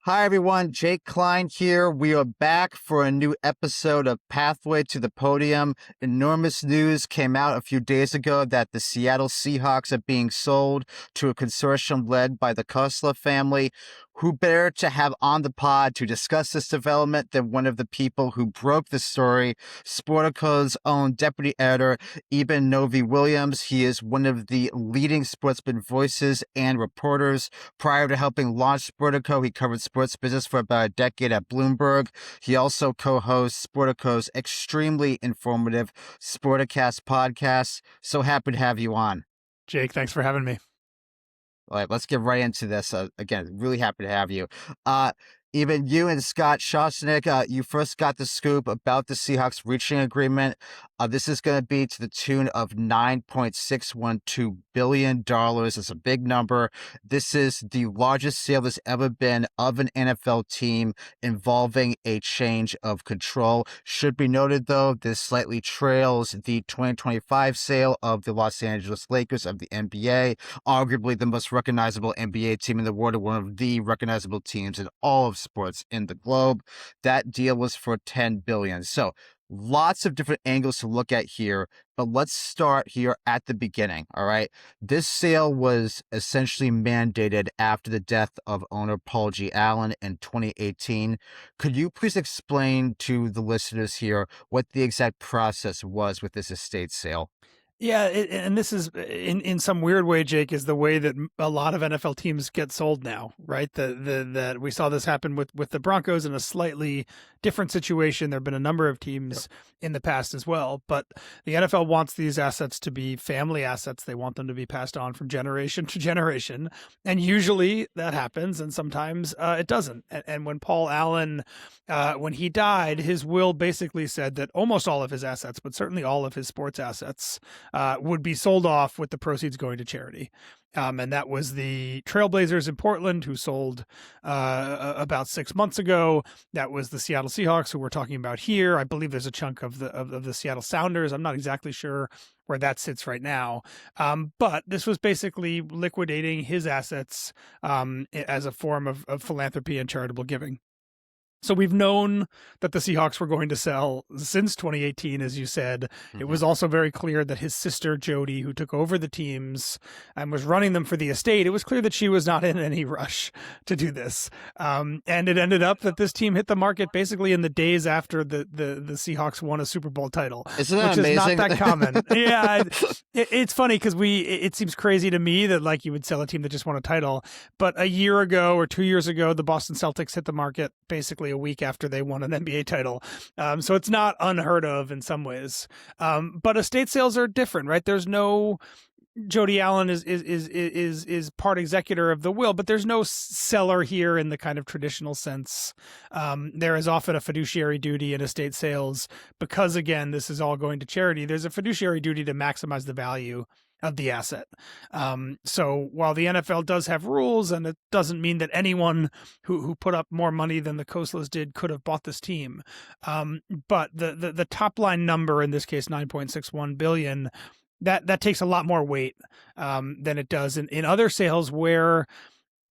Hi, everyone. Jake Klein here. We are back for a new episode of Pathway to the Podium. Enormous news came out a few days ago that the Seattle Seahawks are being sold to a consortium led by the Khosla family. Who better to have on the pod to discuss this development than one of the people who broke the story, Sportico's own deputy editor, Eben Novy-Williams. He is one of the leading sportsman voices and reporters. Prior to helping launch Sportico, he covered sports business for about a decade at Bloomberg. He also co-hosts Sportico's extremely informative Sporticast podcast. So happy to have you on. Jake, thanks for having me. All right, let's get right into this. Again, really happy to have you. Even you and Scott Shostak, you first got the scoop about the Seahawks reaching agreement. This is going to be to the tune of $9.612 billion. It's a big number. This is the largest sale that's ever been of an NFL team involving a change of control. Should be noted, though, this slightly trails the 2025 sale of the Los Angeles Lakers of the NBA, arguably the most recognizable NBA team in the world, and one of the recognizable teams in all of sports in the globe. That deal was for $10 billion. So lots of different angles to look at here, but let's start here at the beginning. All right. This sale was essentially mandated after the death of owner Paul G. Allen in 2018. Could you please explain to the listeners here what the exact process was with this estate sale? Yeah, and this is in some weird way, Jake, is the way that a lot of NFL teams get sold now, right? That we saw this happen with the Broncos in a slightly different situation. There have been a number of teams in the past as well, but the NFL wants these assets to be family assets. They want them to be passed on from generation to generation, and usually that happens, and sometimes it doesn't. And when Paul Allen, when he died, his will basically said that almost all of his assets, but certainly all of his sports assets, would be sold off with the proceeds going to charity. And that was the Trailblazers in Portland, who sold about 6 months ago. That was the Seattle Seahawks, who we're talking about here. I believe there's a chunk of the Seattle Sounders. I'm not exactly sure where that sits right now. But this was basically liquidating his assets as a form of philanthropy and charitable giving. So we've known that the Seahawks were going to sell since 2018, as you said. Mm-hmm. It was also very clear that his sister, Jody, who took over the teams and was running them for the estate, it was clear that she was not in any rush to do this. And it ended up that this team hit the market basically in the days after the Seahawks won a Super Bowl title. Isn't that amazing? Which is not that common. Yeah, it's funny because it seems crazy to me that like you would sell a team that just won a title. But a year ago or 2 years ago, the Boston Celtics hit the market basically a week after they won an NBA title. So it's not unheard of in some ways. But estate sales are different, right? There's no Jody Allen is part executor of the will, but there's no seller here in the kind of traditional sense. There is often a fiduciary duty in estate sales because, again, this is all going to charity. There's a fiduciary duty to maximize the value of the asset. So while the NFL does have rules, and it doesn't mean that anyone who put up more money than the Khoslas did could have bought this team. But the top line number, in this case, 9.61 billion, that takes a lot more weight than it does in other sales where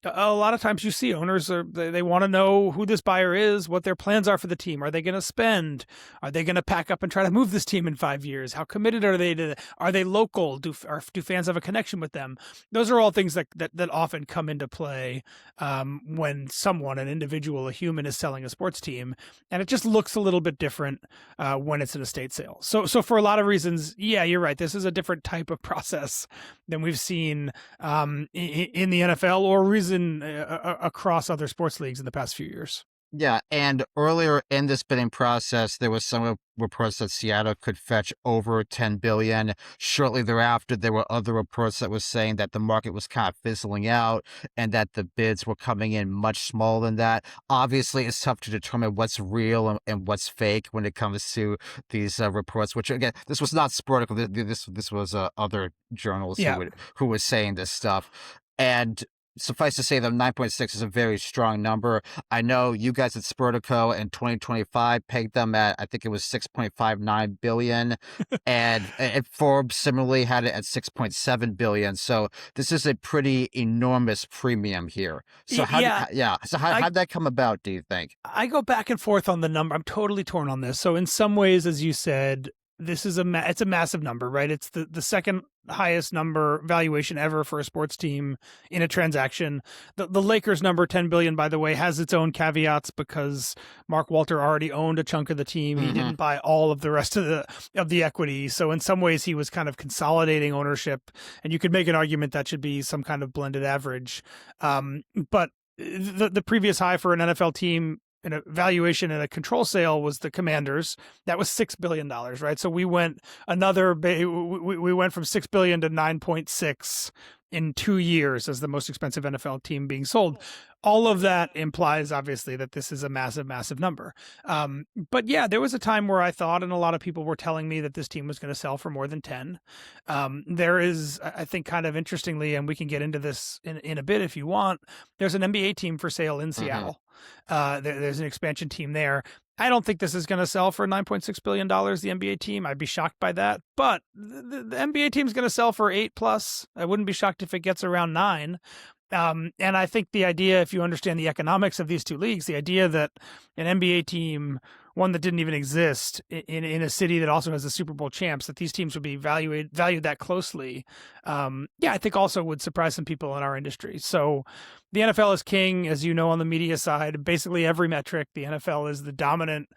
a lot of times you see owners they want to know who this buyer is, what their plans are for the team. Are they going to spend? Are they going to pack up and try to move this team in 5 years? How committed are they to? Are they local? Do fans have a connection with them? Those are all things that often come into play when someone, an individual, a human, is selling a sports team, and it just looks a little bit different when it's an estate sale. So for a lot of reasons, yeah, you're right. This is a different type of process than we've seen in the NFL or across other sports leagues in the past few years. Yeah, and earlier in this bidding process, there was some reports that Seattle could fetch over $10 billion. Shortly thereafter, there were other reports that were saying that the market was kind of fizzling out and that the bids were coming in much smaller than that. Obviously, it's tough to determine what's real and what's fake when it comes to these reports, which, again, this was not Sportico. This was other journalists who were saying this stuff. And suffice to say that 9.6 is a very strong number. I know you guys at Sportico in 2025 pegged them at, I think it was 6.59 billion, and Forbes similarly had it at 6.7 billion. So this is a pretty enormous premium here. So Yeah, so how'd that come about, do you think? I go back and forth on the number. I'm totally torn on this. So in some ways, as you said, this is it's a massive number, right? It's the second highest number valuation ever for a sports team in a transaction. The Lakers number 10 billion, by the way, has its own caveats because Mark Walter already owned a chunk of the team. He didn't buy all of the rest of the equity. So in some ways he was kind of consolidating ownership, and you could make an argument that should be some kind of blended average. But the previous high for an NFL team in a valuation in a control sale was the Commanders. That was $6 billion, right? So we went we went from 6 billion to 9.6 in 2 years as the most expensive NFL team being sold. All of that implies, obviously, that this is a massive, massive number. But yeah, there was a time where I thought, and a lot of people were telling me that this team was going to sell for more than 10. There is, I think, kind of interestingly, and we can get into this in a bit if you want, there's an NBA team for sale in Seattle. There's an expansion team there. I don't think this is going to sell for $9.6 billion, the NBA team. I'd be shocked by that. But the NBA team is going to sell for 8+. I wouldn't be shocked if it gets around 9. And I think the idea, if you understand the economics of these two leagues, the idea that an NBA team, one that didn't even exist in a city that also has the Super Bowl champs, that these teams would be valued that closely, I think also would surprise some people in our industry. So the NFL is king, as you know, on the media side. Basically every metric, the NFL is the dominant,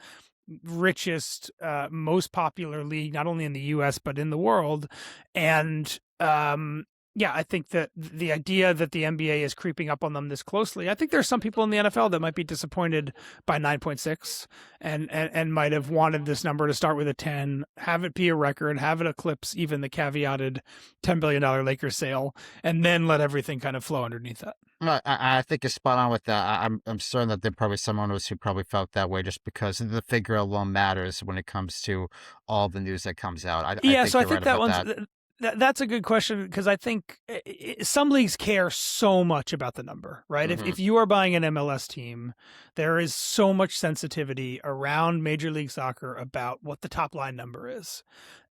richest, most popular league, not only in the U.S., but in the world. And I think that the idea that the NBA is creeping up on them this closely, I think there's some people in the NFL that might be disappointed by 9.6 and might have wanted this number to start with a 10, have it be a record, have it eclipse even the caveated $10 billion Lakers sale, and then let everything kind of flow underneath that. I think you're spot on with that. I'm certain that there are probably some owners who probably felt that way just because the figure alone matters when it comes to all the news that comes out. I think that one's. That's a good question, because I think some leagues care so much about the number, right? If you are buying an MLS team, there is so much sensitivity around Major League Soccer about what the top line number is.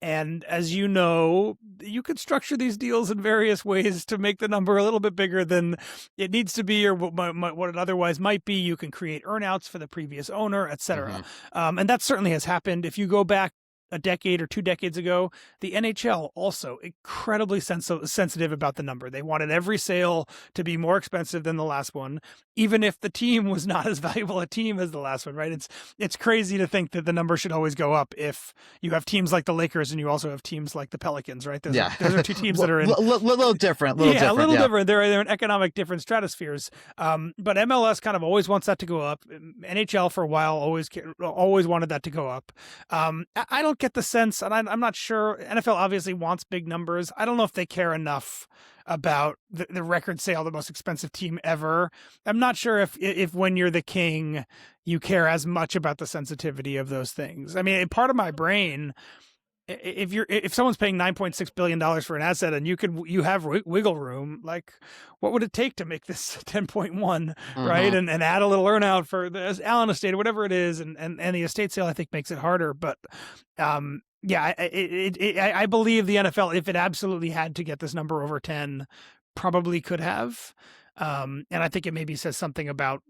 And as you know, you can structure these deals in various ways to make the number a little bit bigger than it needs to be or what it otherwise might be. You can create earnouts for the previous owner, et cetera. And that certainly has happened. If you go back a decade or 2 decades ago, the NHL also incredibly sensitive about the number. They wanted every sale to be more expensive than the last one, even if the team was not as valuable a team as the last one, right? It's crazy to think that the number should always go up if you have teams like the Lakers and you also have teams like the Pelicans, right? Those are two teams that are in little different. A little different. They're in economic different stratospheres. But MLS kind of always wants that to go up. NHL for a while always wanted that to go up. I don't get the sense, and I'm not sure, NFL obviously wants big numbers. I don't know if they care enough about the record sale, the most expensive team ever. I'm not sure if when you're the king, you care as much about the sensitivity of those things. I mean, part of my brain, if someone's paying $9.6 billion for an asset and you have wiggle room, like what would it take to make this 10.1, right? And add a little earnout for the Allen estate or whatever it is. And the estate sale, I think, makes it harder. But I believe the NFL, if it absolutely had to get this number over 10, probably could have. And I think it maybe says something about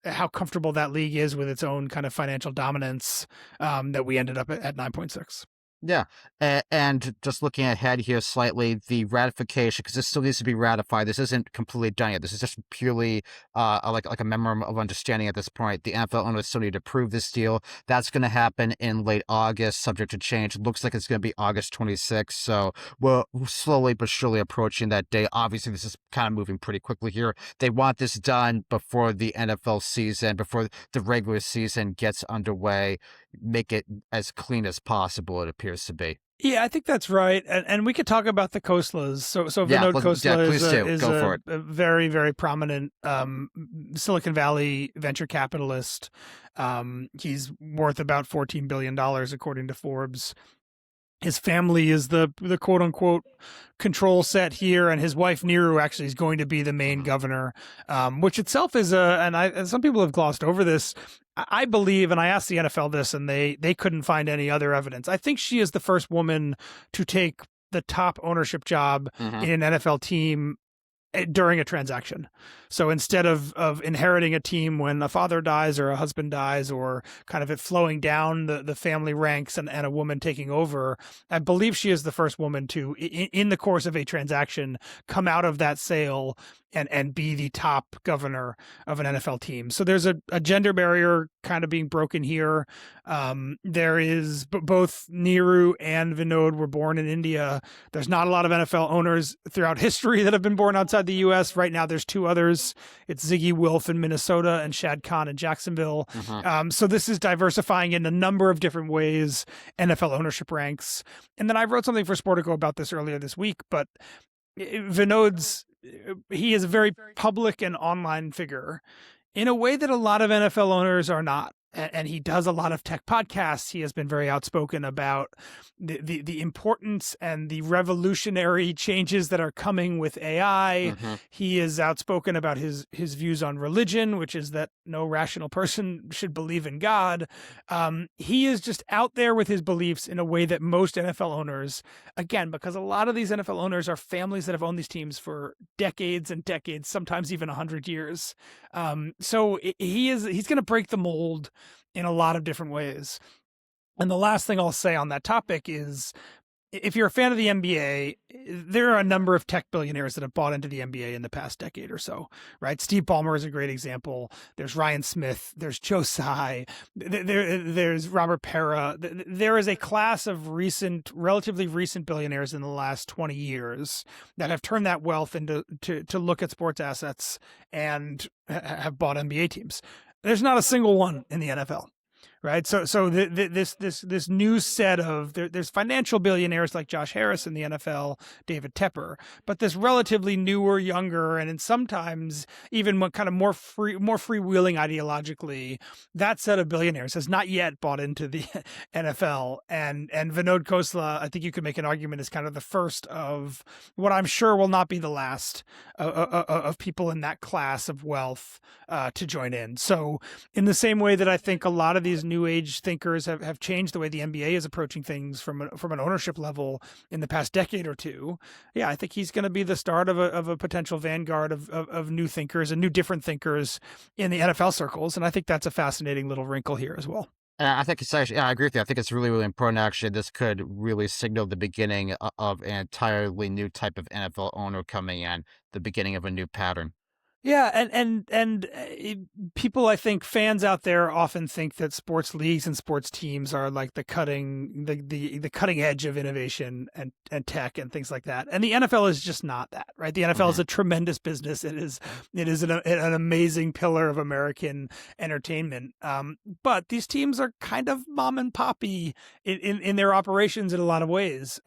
how comfortable that league is with its own kind of financial dominance, that we ended up at 9.6. Yeah, and just looking ahead here slightly, the ratification, because this still needs to be ratified. This isn't completely done yet. This is just purely like a memorandum of understanding at this point. The NFL owners still need to approve this deal. That's going to happen in late August, subject to change. Looks like it's going to be August 26th. So we're slowly but surely approaching that day. Obviously, this is kind of moving pretty quickly here. They want this done before the NFL season, before the regular season gets underway. Make it as clean as possible, it appears to be. Yeah, I think that's right. And we could talk about the Khoslas. So Vinod Khosla is a very, very prominent Silicon Valley venture capitalist. He's worth about $14 billion, according to Forbes. his family is the quote unquote control set here, and his wife Niru actually is going to be the main governor, which itself is and some people have glossed over this. I believe, and I asked the NFL this, and they couldn't find any other evidence. I think she is the first woman to take the top ownership job in an NFL team during a transaction. So instead of inheriting a team when a father dies or a husband dies, or kind of it flowing down the family ranks and a woman taking over, I believe she is the first woman to, in the course of a transaction, come out of that sale and be the top governor of an NFL team. So there's a gender barrier kind of being broken here. There is both Niru and Vinod were born in India. There's not a lot of NFL owners throughout history that have been born outside the U.S. Right now, there's two others. It's Ziggy Wilf in Minnesota and Shad Khan in Jacksonville. So this is diversifying in a number of different ways NFL ownership ranks. And then I wrote something for Sportico about this earlier this week, but he is a very public and online figure in a way that a lot of NFL owners are not. And he does a lot of tech podcasts. He has been very outspoken about the importance and the revolutionary changes that are coming with AI. He is outspoken about his views on religion, which is that no rational person should believe in God. He is just out there with his beliefs in a way that most NFL owners, again, because a lot of these NFL owners are families that have owned these teams for decades and decades, sometimes even 100 years. So he's going to break the mold in a lot of different ways. And the last thing I'll say on that topic is, if you're a fan of the NBA, there are a number of tech billionaires that have bought into the NBA in the past decade or so, right? Steve Ballmer is a great example. There's Ryan Smith. There's Joe Tsai. There's Robert Pera. There is a class of relatively recent billionaires in the last 20 years that have turned that wealth into to look at sports assets and have bought NBA teams. There's not a single one in the NFL. Right. So this new set of there's financial billionaires like Josh Harris in the NFL, David Tepper, but this relatively newer, younger, and sometimes even kind of more freewheeling ideologically, that set of billionaires has not yet bought into the NFL. And Vinod Khosla, I think you could make an argument, is kind of the first of what I'm sure will not be the last of people in that class of wealth to join in. So in the same way that I think a lot of these new age thinkers have changed the way the NBA is approaching things from an ownership level in the past decade or two. Yeah, I think he's going to be the start of a potential vanguard of new thinkers and new different thinkers in the NFL circles. And I think that's a fascinating little wrinkle here as well. I think it's actually, I agree with you. I think it's really, really important. Actually, this could really signal the beginning of an entirely new type of NFL owner coming in, the beginning of a new pattern. Yeah, and people, I think fans out there often think that sports leagues and sports teams are like the cutting edge of innovation and tech and things like that. And the NFL is just not that, right? The NFL is a tremendous business. It is an amazing pillar of American entertainment. But these teams are kind of mom and poppy in their operations in a lot of ways.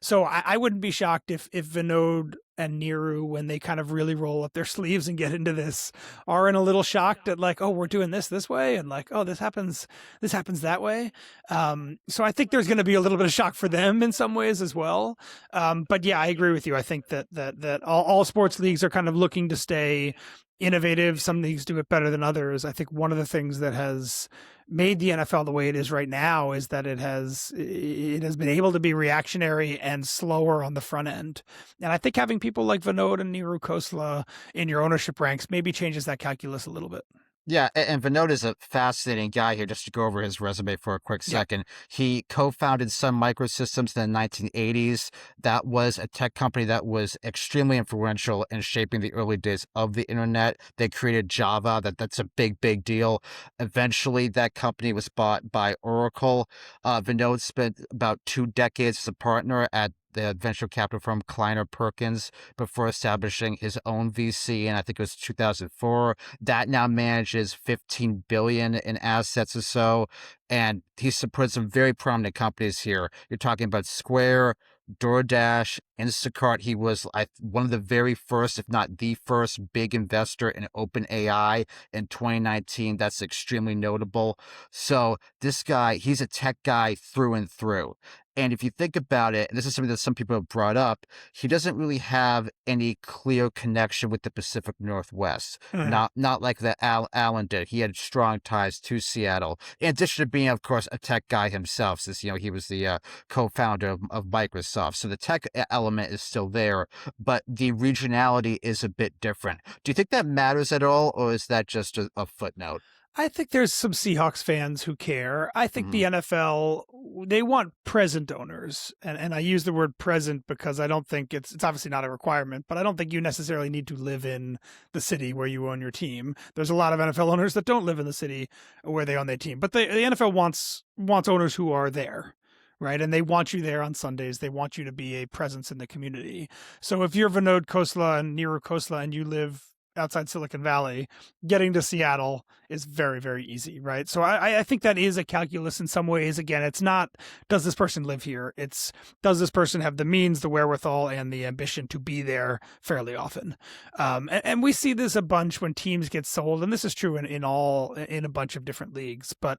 So I wouldn't be shocked if Vinod and Niru, when they kind of really roll up their sleeves and get into this, are in a little shocked at like, oh, we're doing this way, and like, oh, this happens that way. So I think there's going to be a little bit of shock for them in some ways as well. But yeah, I agree with you. I think that all sports leagues are kind of looking to stay innovative. Some leagues do it better than others. I think one of the things that has made the NFL the way it is right now is that it has been able to be reactionary and slower on the front end. And I think having people like Vinod and Niru Khosla in your ownership ranks maybe changes that calculus a little bit. Yeah, and Vinod is a fascinating guy here. Just to go over his resume for a quick second. He co-founded Sun Microsystems in the 1980s. That was a tech company that was extremely influential in shaping the early days of the internet. They created Java. That's a big deal. Eventually, that company was bought by Oracle. Vinod spent about 2 decades as a partner at the venture capital firm Kleiner Perkins before establishing his own VC, and I think it was 2004. That now manages $15 billion in assets or so, and he's supported some very prominent companies here. You're talking about Square, DoorDash, Instacart. He was one of the very first, if not the first, big investor in OpenAI in 2019. That's extremely notable. So this guy, he's a tech guy through and through. And if you think about it, and this is something that some people have brought up, he doesn't really have any clear connection with the Pacific Northwest. Not like that Allen did. He had strong ties to Seattle, in addition to being, of course, a tech guy himself, since he was the co-founder of Microsoft. So the tech element is still there, but the regionality is a bit different. Do you think that matters at all, or is that just a footnote? I think there's some Seahawks fans who care. I think the NFL, they want present owners. And I use the word present because I don't think it's obviously not a requirement, but I don't think you necessarily need to live in the city where you own your team. There's a lot of NFL owners that don't live in the city where they own their team, but the NFL wants owners who are there. Right. And they want you there on Sundays. They want you to be a presence in the community. So if you're Vinod Khosla and Neerav Khosla and you live outside Silicon Valley, getting to Seattle is very, very easy, right? So I think that is a calculus in some ways. Again, it's not, does this person live here? It's, does this person have the means, the wherewithal, and the ambition to be there fairly often? And we see this a bunch when teams get sold, and this is true in a bunch of different leagues, but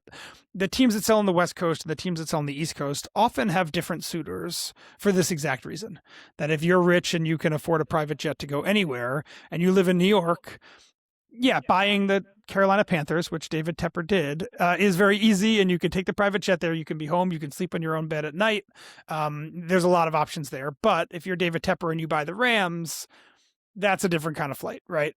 the teams that sell on the West Coast and the teams that sell on the East Coast often have different suitors for this exact reason, that if you're rich and you can afford a private jet to go anywhere and you live in New York, buying the Carolina Panthers, which David Tepper did, is very easy, and you can take the private jet there. You can be home. You can sleep on your own bed at night. There's a lot of options there. But if you're David Tepper and you buy the Rams, that's a different kind of flight, right?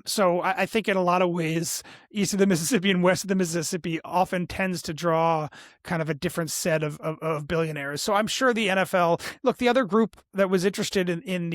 So I think in a lot of ways, east of the Mississippi and west of the Mississippi often tends to draw kind of a different set of billionaires. So I'm sure the NFL, look, the other group that was interested in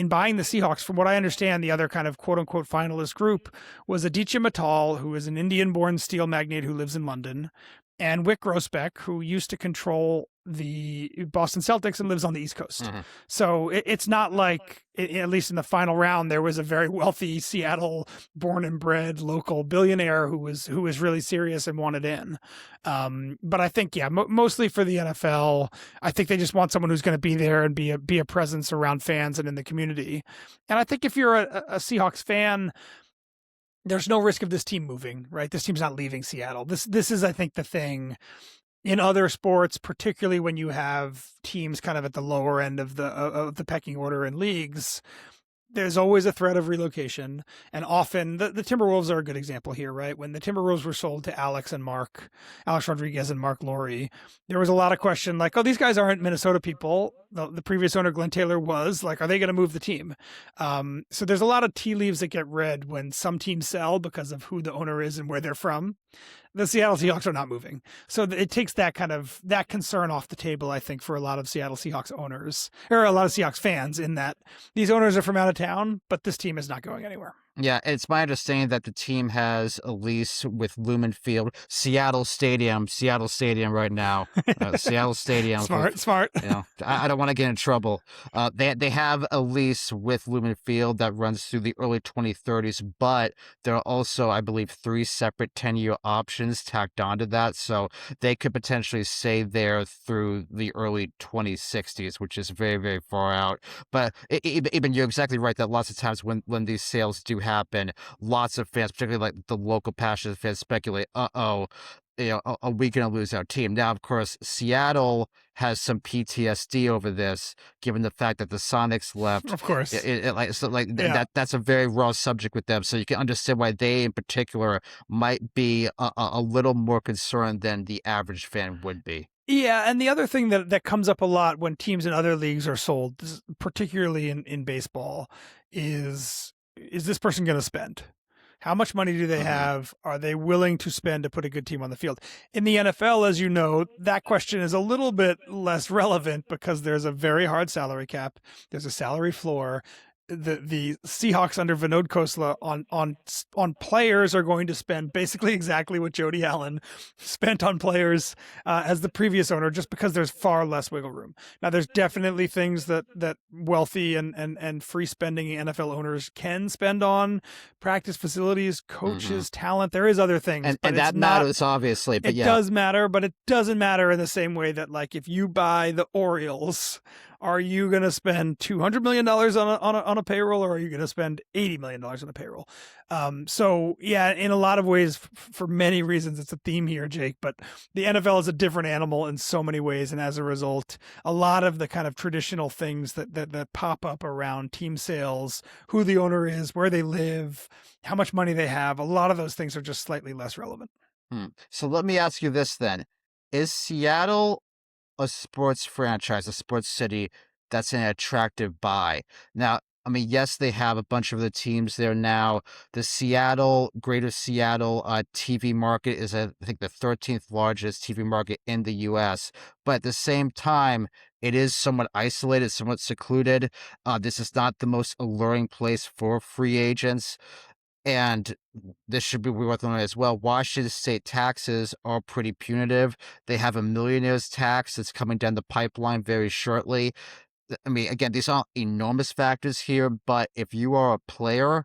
buying the Seahawks, from what I understand, the other kind of quote unquote finalist group was Aditya Mittal, who is an Indian-born steel magnate who lives in London, and Wyc Grousbeck, who used to control the Boston Celtics and lives on the East Coast. So it's not like, at least in the final round, there was a very wealthy Seattle born and bred local billionaire who was really serious and wanted in. But I think, mostly for the NFL, I think they just want someone who's going to be there and be a presence around fans and in the community. And I think if you're a Seahawks fan, there's no risk of this team moving, right? This team's not leaving Seattle. This is, I think, the thing in other sports, particularly when you have teams kind of at the lower end of the pecking order in leagues. There's always a threat of relocation. And often the Timberwolves are a good example here, right? When the Timberwolves were sold to Alex Rodriguez and Mark Lowry, there was a lot of question like, oh, these guys aren't Minnesota people. The previous owner, Glenn Taylor, was like, are they going to move the team? So there's a lot of tea leaves that get read when some teams sell because of who the owner is and where they're from. The Seattle Seahawks are not moving. So it takes that concern off the table, I think, for a lot of Seattle Seahawks owners, or a lot of Seahawks fans, in that these owners are from out of town, but this team is not going anywhere. Yeah, it's my understanding that the team has a lease with Lumen Field, Seattle Stadium right now. Seattle Stadium. Smart. I don't want to get in trouble. They have a lease with Lumen Field that runs through the early 2030s, but there are also, I believe, 3 separate 10-year options tacked onto that, so they could potentially stay there through the early 2060s, which is very, very far out. But even you're exactly right that lots of times when these sales do happen, lots of fans, particularly like the local passionate fans, speculate, are we going to lose our team? Now, of course, Seattle has some PTSD over this, given the fact that the Sonics left. Of course. That's a very raw subject with them. So you can understand why they, in particular, might be a little more concerned than the average fan would be. Yeah, and the other thing that comes up a lot when teams in other leagues are sold, particularly in baseball, is this person going to spend? How much money do they have? Are they willing to spend to put a good team on the field? In the NFL, as you know, that question is a little bit less relevant because there's a very hard salary cap. There's a salary floor. The Seahawks under Vinod Khosla on players are going to spend basically exactly what Jody Allen spent on players as the previous owner, just because there's far less wiggle room. Now, there's definitely things that wealthy and free spending NFL owners can spend on: practice facilities, coaches, talent. There is other things, and that matters, obviously. But it does matter, but it doesn't matter in the same way that, like, if you buy the Orioles are you going to spend $200 million on a payroll, or are you going to spend $80 million on a payroll? So yeah, in a lot of ways, for many reasons, it's a theme here, Jake, but the NFL is a different animal in so many ways. And as a result, a lot of the kind of traditional things that pop up around team sales, who the owner is, where they live, how much money they have, a lot of those things are just slightly less relevant. So let me ask you this then. Is Seattle a sports franchise, a sports city that's an attractive buy? Now, I mean, yes, they have a bunch of the teams there now. The Greater Seattle TV market is, I think, the 13th largest TV market in the U.S. But at the same time, it is somewhat isolated, somewhat secluded. This is not the most alluring place for free agents. And this should be worth noting as well. Washington state taxes are pretty punitive. They have a millionaire's tax that's coming down the pipeline very shortly. I mean, again, these aren't enormous factors here, but if you are a player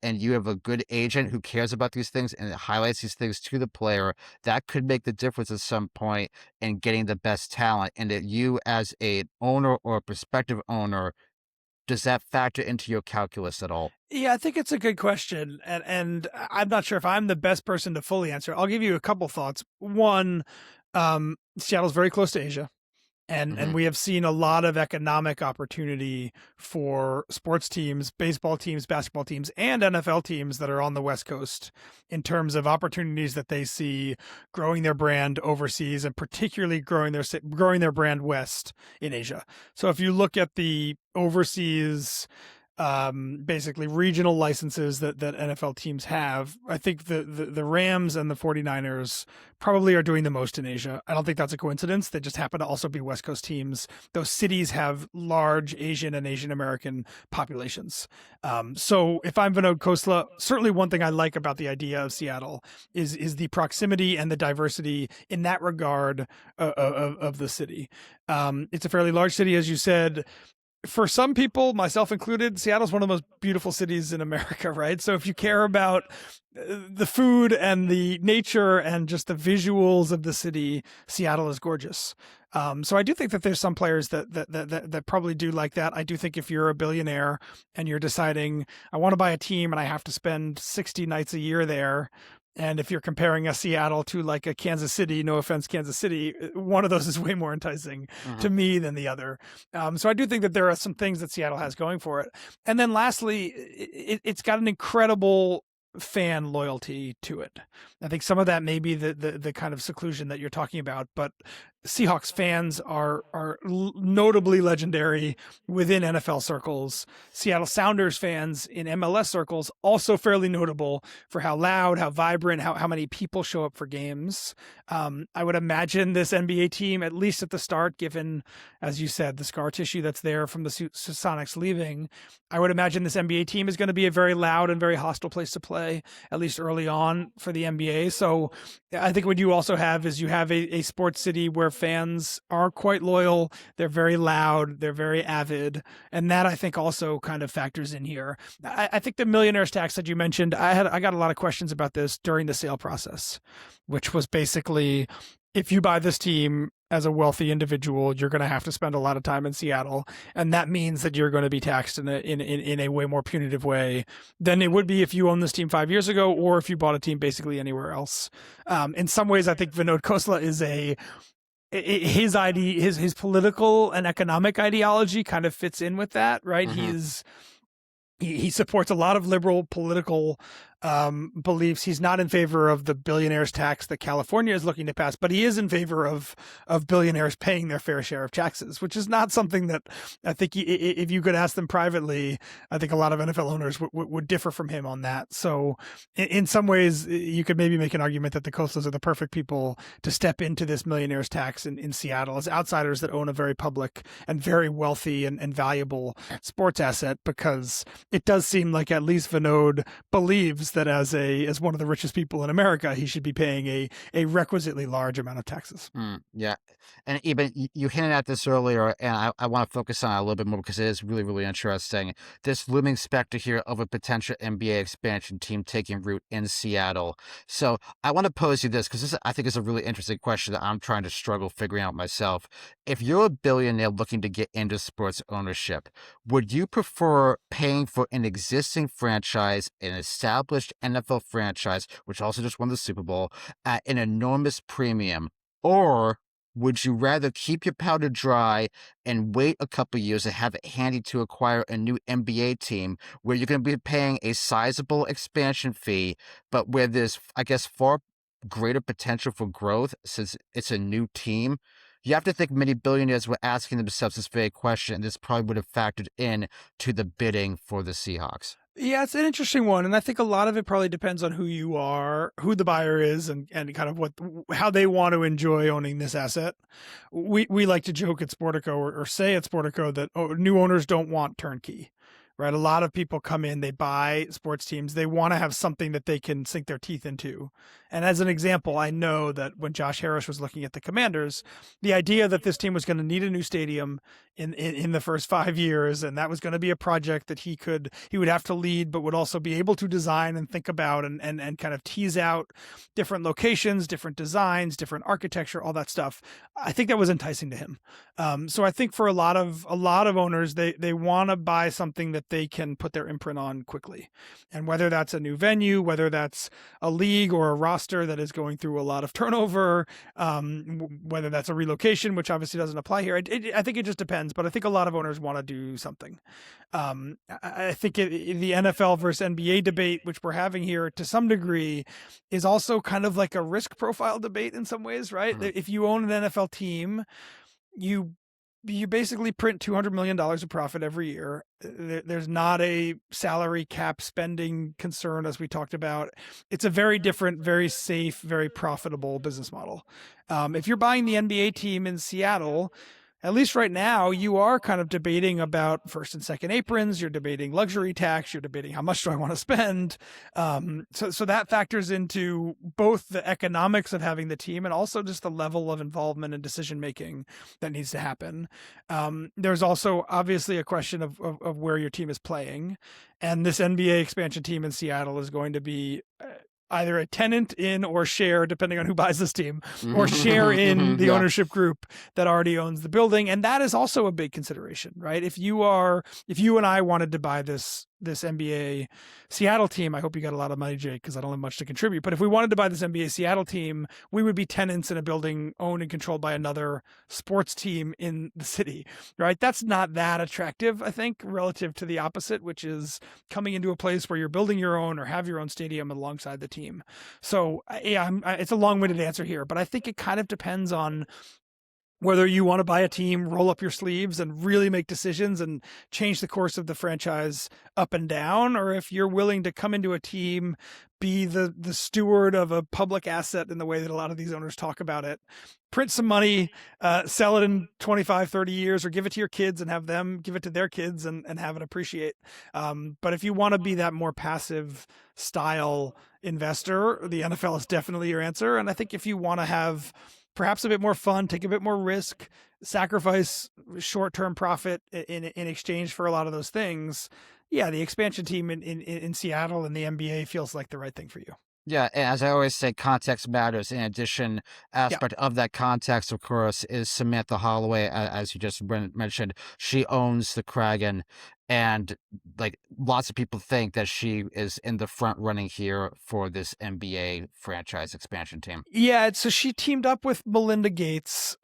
and you have a good agent who cares about these things and it highlights these things to the player, that could make the difference at some point in getting the best talent. And that you, as an owner or a prospective owner, does that factor into your calculus at all? Yeah, I think it's a good question. And I'm not sure if I'm the best person to fully answer. I'll give you a couple thoughts. One, Seattle's very close to Asia. And we have seen a lot of economic opportunity for sports teams, baseball teams, basketball teams, and NFL teams that are on the West Coast in terms of opportunities that they see growing their brand overseas, and particularly growing their brand west in Asia. So if you look at the overseas basically regional licenses that NFL teams have, I think the Rams and the 49ers probably are doing the most in Asia. I don't think that's a coincidence. They just happen to also be West Coast teams. Those cities have large Asian and Asian American populations. So if I'm Vinod Khosla, certainly one thing I like about the idea of Seattle is the proximity and the diversity in that regard of the city. It's a fairly large city, as you said. For some people, myself included, Seattle's one of the most beautiful cities in America, right? So if you care about the food and the nature and just the visuals of the city, Seattle is gorgeous. So I do think that there's some players that probably do like that. I do think if you're a billionaire and you're deciding, I want to buy a team and I have to spend 60 nights a year there, and if you're comparing a Seattle to like a Kansas City, no offense, Kansas City, one of those is way more enticing to me than the other. So I do think that there are some things that Seattle has going for it. And then lastly, it's got an incredible fan loyalty to it. I think some of that may be the kind of seclusion that you're talking about, but Seahawks fans are notably legendary within NFL circles. Seattle Sounders fans in MLS circles also fairly notable for how loud, how vibrant, how many people show up for games. I would imagine this NBA team, at least at the start, given, as you said, the scar tissue that's there from the Sonics leaving, I would imagine this NBA team is going to be a very loud and very hostile place to play, at least early on for the NBA. So I think what you also have is you have a sports city where fans are quite loyal. They're very loud. They're very avid. And that, I think, also kind of factors in here. I think the millionaire's tax that you mentioned, I got a lot of questions about this during the sale process, which was basically, if you buy this team as a wealthy individual, you're going to have to spend a lot of time in Seattle. And that means that you're going to be taxed in a way more punitive way than it would be if you owned this team 5 years ago, or if you bought a team basically anywhere else. In some ways, I think Vinod Khosla is his political and economic ideology kind of fits in with that, right? He supports a lot of liberal political beliefs. He's not in favor of the billionaires tax that California is looking to pass, but he is in favor of billionaires paying their fair share of taxes, which is not something that I think if you could ask them privately, I think a lot of NFL owners would differ from him on that. So in some ways, you could maybe make an argument that the Khoslas are the perfect people to step into this millionaires tax in Seattle as outsiders that own a very public and very wealthy and valuable sports asset, because it does seem like at least Vinod believes believes that as one of the richest people in America, he should be paying a requisitely large amount of taxes. Yeah. And even you hinted at this earlier, and I want to focus on it a little bit more because it is really, really interesting. This looming specter here of a potential NBA expansion team taking root in Seattle. So I want to pose you this because this, I think, is a really interesting question that I'm trying to struggle figuring out myself. If you're a billionaire looking to get into sports ownership, would you prefer paying for an existing franchise, an established NFL franchise, which also just won the Super Bowl, at an enormous premium? Or would you rather keep your powder dry and wait a couple years and have it handy to acquire a new NBA team where you're going to be paying a sizable expansion fee, but where there's, I guess, far greater potential for growth since it's a new team? You have to think many billionaires were asking themselves this very question, and this probably would have factored in to the bidding for the Seahawks. Yeah, it's an interesting one, and I think a lot of it probably depends on who you are, who the buyer is, and kind of how they want to enjoy owning this asset. We like to joke at Sportico or say at Sportico that new owners don't want turnkey, right? A lot of people come in, they buy sports teams, they want to have something that they can sink their teeth into. And as an example, I know that when Josh Harris was looking at the Commanders, the idea that this team was going to need a new stadium in the first 5 years, and that was going to be a project that he would have to lead, but would also be able to design and think about and kind of tease out different locations, different designs, different architecture, all that stuff. I think that was enticing to him. So I think for a lot of owners, they want to buy something that they can put their imprint on quickly. And whether that's a new venue, whether that's a league or a roster that is going through a lot of turnover, whether that's a relocation, which obviously doesn't apply here. I think it just depends, but I think a lot of owners want to do something. I think the NFL versus NBA debate, which we're having here to some degree, is also kind of like a risk profile debate in some ways, right? Mm-hmm. If you own an NFL team, you basically print $200 million of profit every year. There's not a salary cap spending concern, as we talked about. It's a very different, very safe, very profitable business model. If you're buying the NBA team in Seattle, at least right now, you are kind of debating about first and second aprons. You're debating luxury tax. You're debating how much do I want to spend. So that factors into both the economics of having the team and also just the level of involvement and decision making that needs to happen. There's also obviously a question of where your team is playing, and this NBA expansion team in Seattle is going to be either a tenant in or share, depending on who buys this team, or share in the ownership group that already owns the building. And that is also a big consideration, right? If you and I wanted to buy this NBA Seattle team, I hope you got a lot of money, Jake, because I don't have much to contribute. But if we wanted to buy this NBA Seattle team, we would be tenants in a building owned and controlled by another sports team in the city, right? That's not that attractive, I think, relative to the opposite, which is coming into a place where you're building your own or have your own stadium alongside the team. So yeah, it's a long-winded answer here, but I think it kind of depends on whether you want to buy a team, roll up your sleeves and really make decisions and change the course of the franchise up and down, or if you're willing to come into a team, be the steward of a public asset in the way that a lot of these owners talk about it, print some money, sell it in 25, 30 years, or give it to your kids and have them give it to their kids and have it appreciate. But if you want to be that more passive style investor, the NFL is definitely your answer. And I think if you want to have perhaps a bit more fun, take a bit more risk, sacrifice short-term profit in exchange for a lot of those things, yeah, the expansion team in Seattle and the NBA feels like the right thing for you. Yeah, and as I always say, context matters. In addition, aspect of that context, of course, is Samantha Holloway, as you just mentioned. She owns the Kraken, and like lots of people think that she is in the front running here for this NBA franchise expansion team. Yeah, so she teamed up with Melinda Gates,